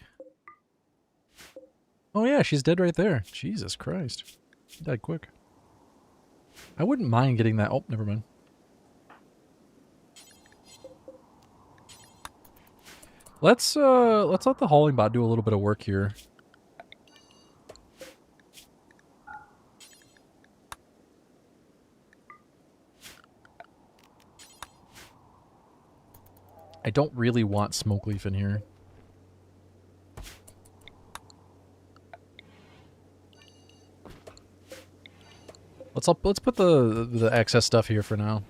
Oh yeah, she's dead right there. Jesus Christ. She died quick. I wouldn't mind getting that. Oh, never mind. Let's let the hauling bot do a little bit of work here. I don't really want smoke leaf in here. Let's put the excess stuff here for now.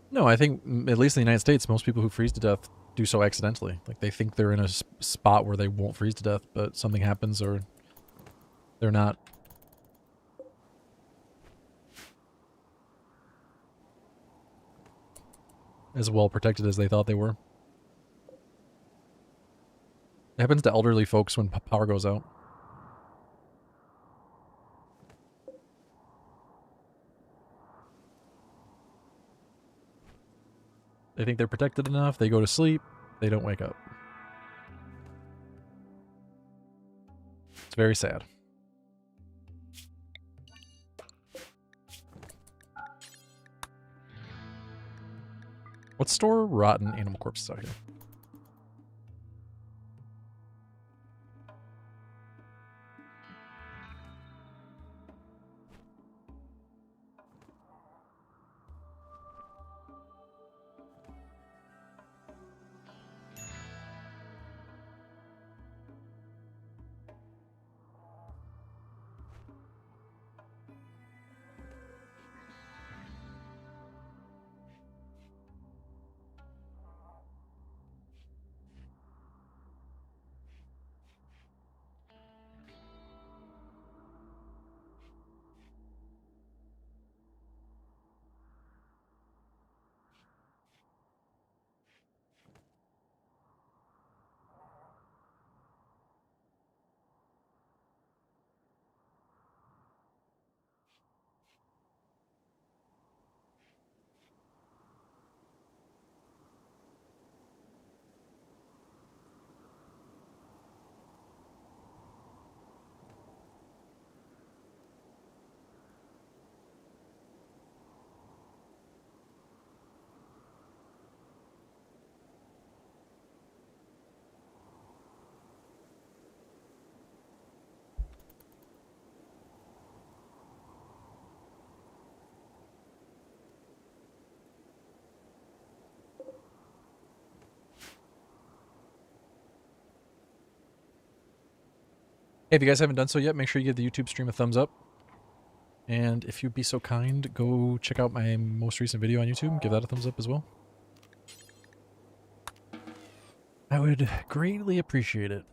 No, I think, at least in the United States, most people who freeze to death do so accidentally. Like, they think they're in a spot where they won't freeze to death, but something happens or they're not. As well protected as they thought they were. It happens to elderly folks when power goes out. They think they're protected enough, they go to sleep, they don't wake up. It's very sad. Let's store rotten animal corpses out here. Hey, if you guys haven't done so yet, make sure you give the YouTube stream a thumbs up. And if you'd be so kind, go check out my most recent video on YouTube. Give that a thumbs up as well. I would greatly appreciate it.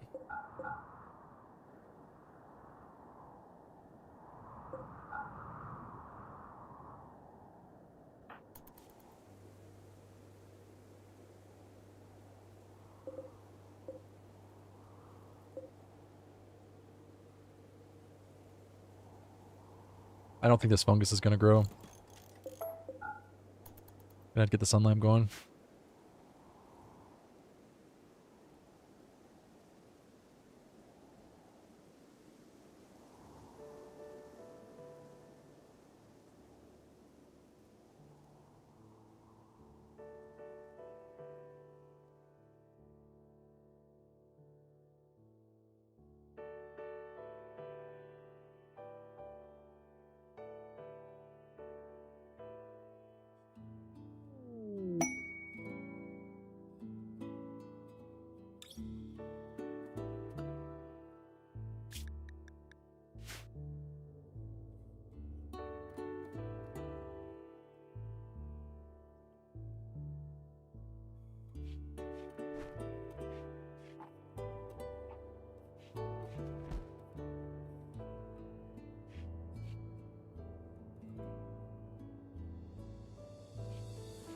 I don't think this fungus is going to grow. Gonna get the sun lamp going.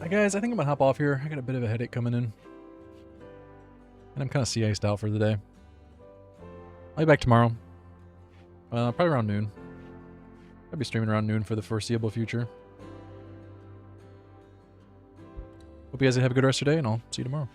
Hi guys, I think I'm gonna hop off here. I got a bit of a headache coming in. And I'm kind of sea iced out for the day. I'll be back tomorrow. Probably around noon. I'll be streaming around noon for the foreseeable future. Hope you guys have a good rest of your day, and I'll see you tomorrow.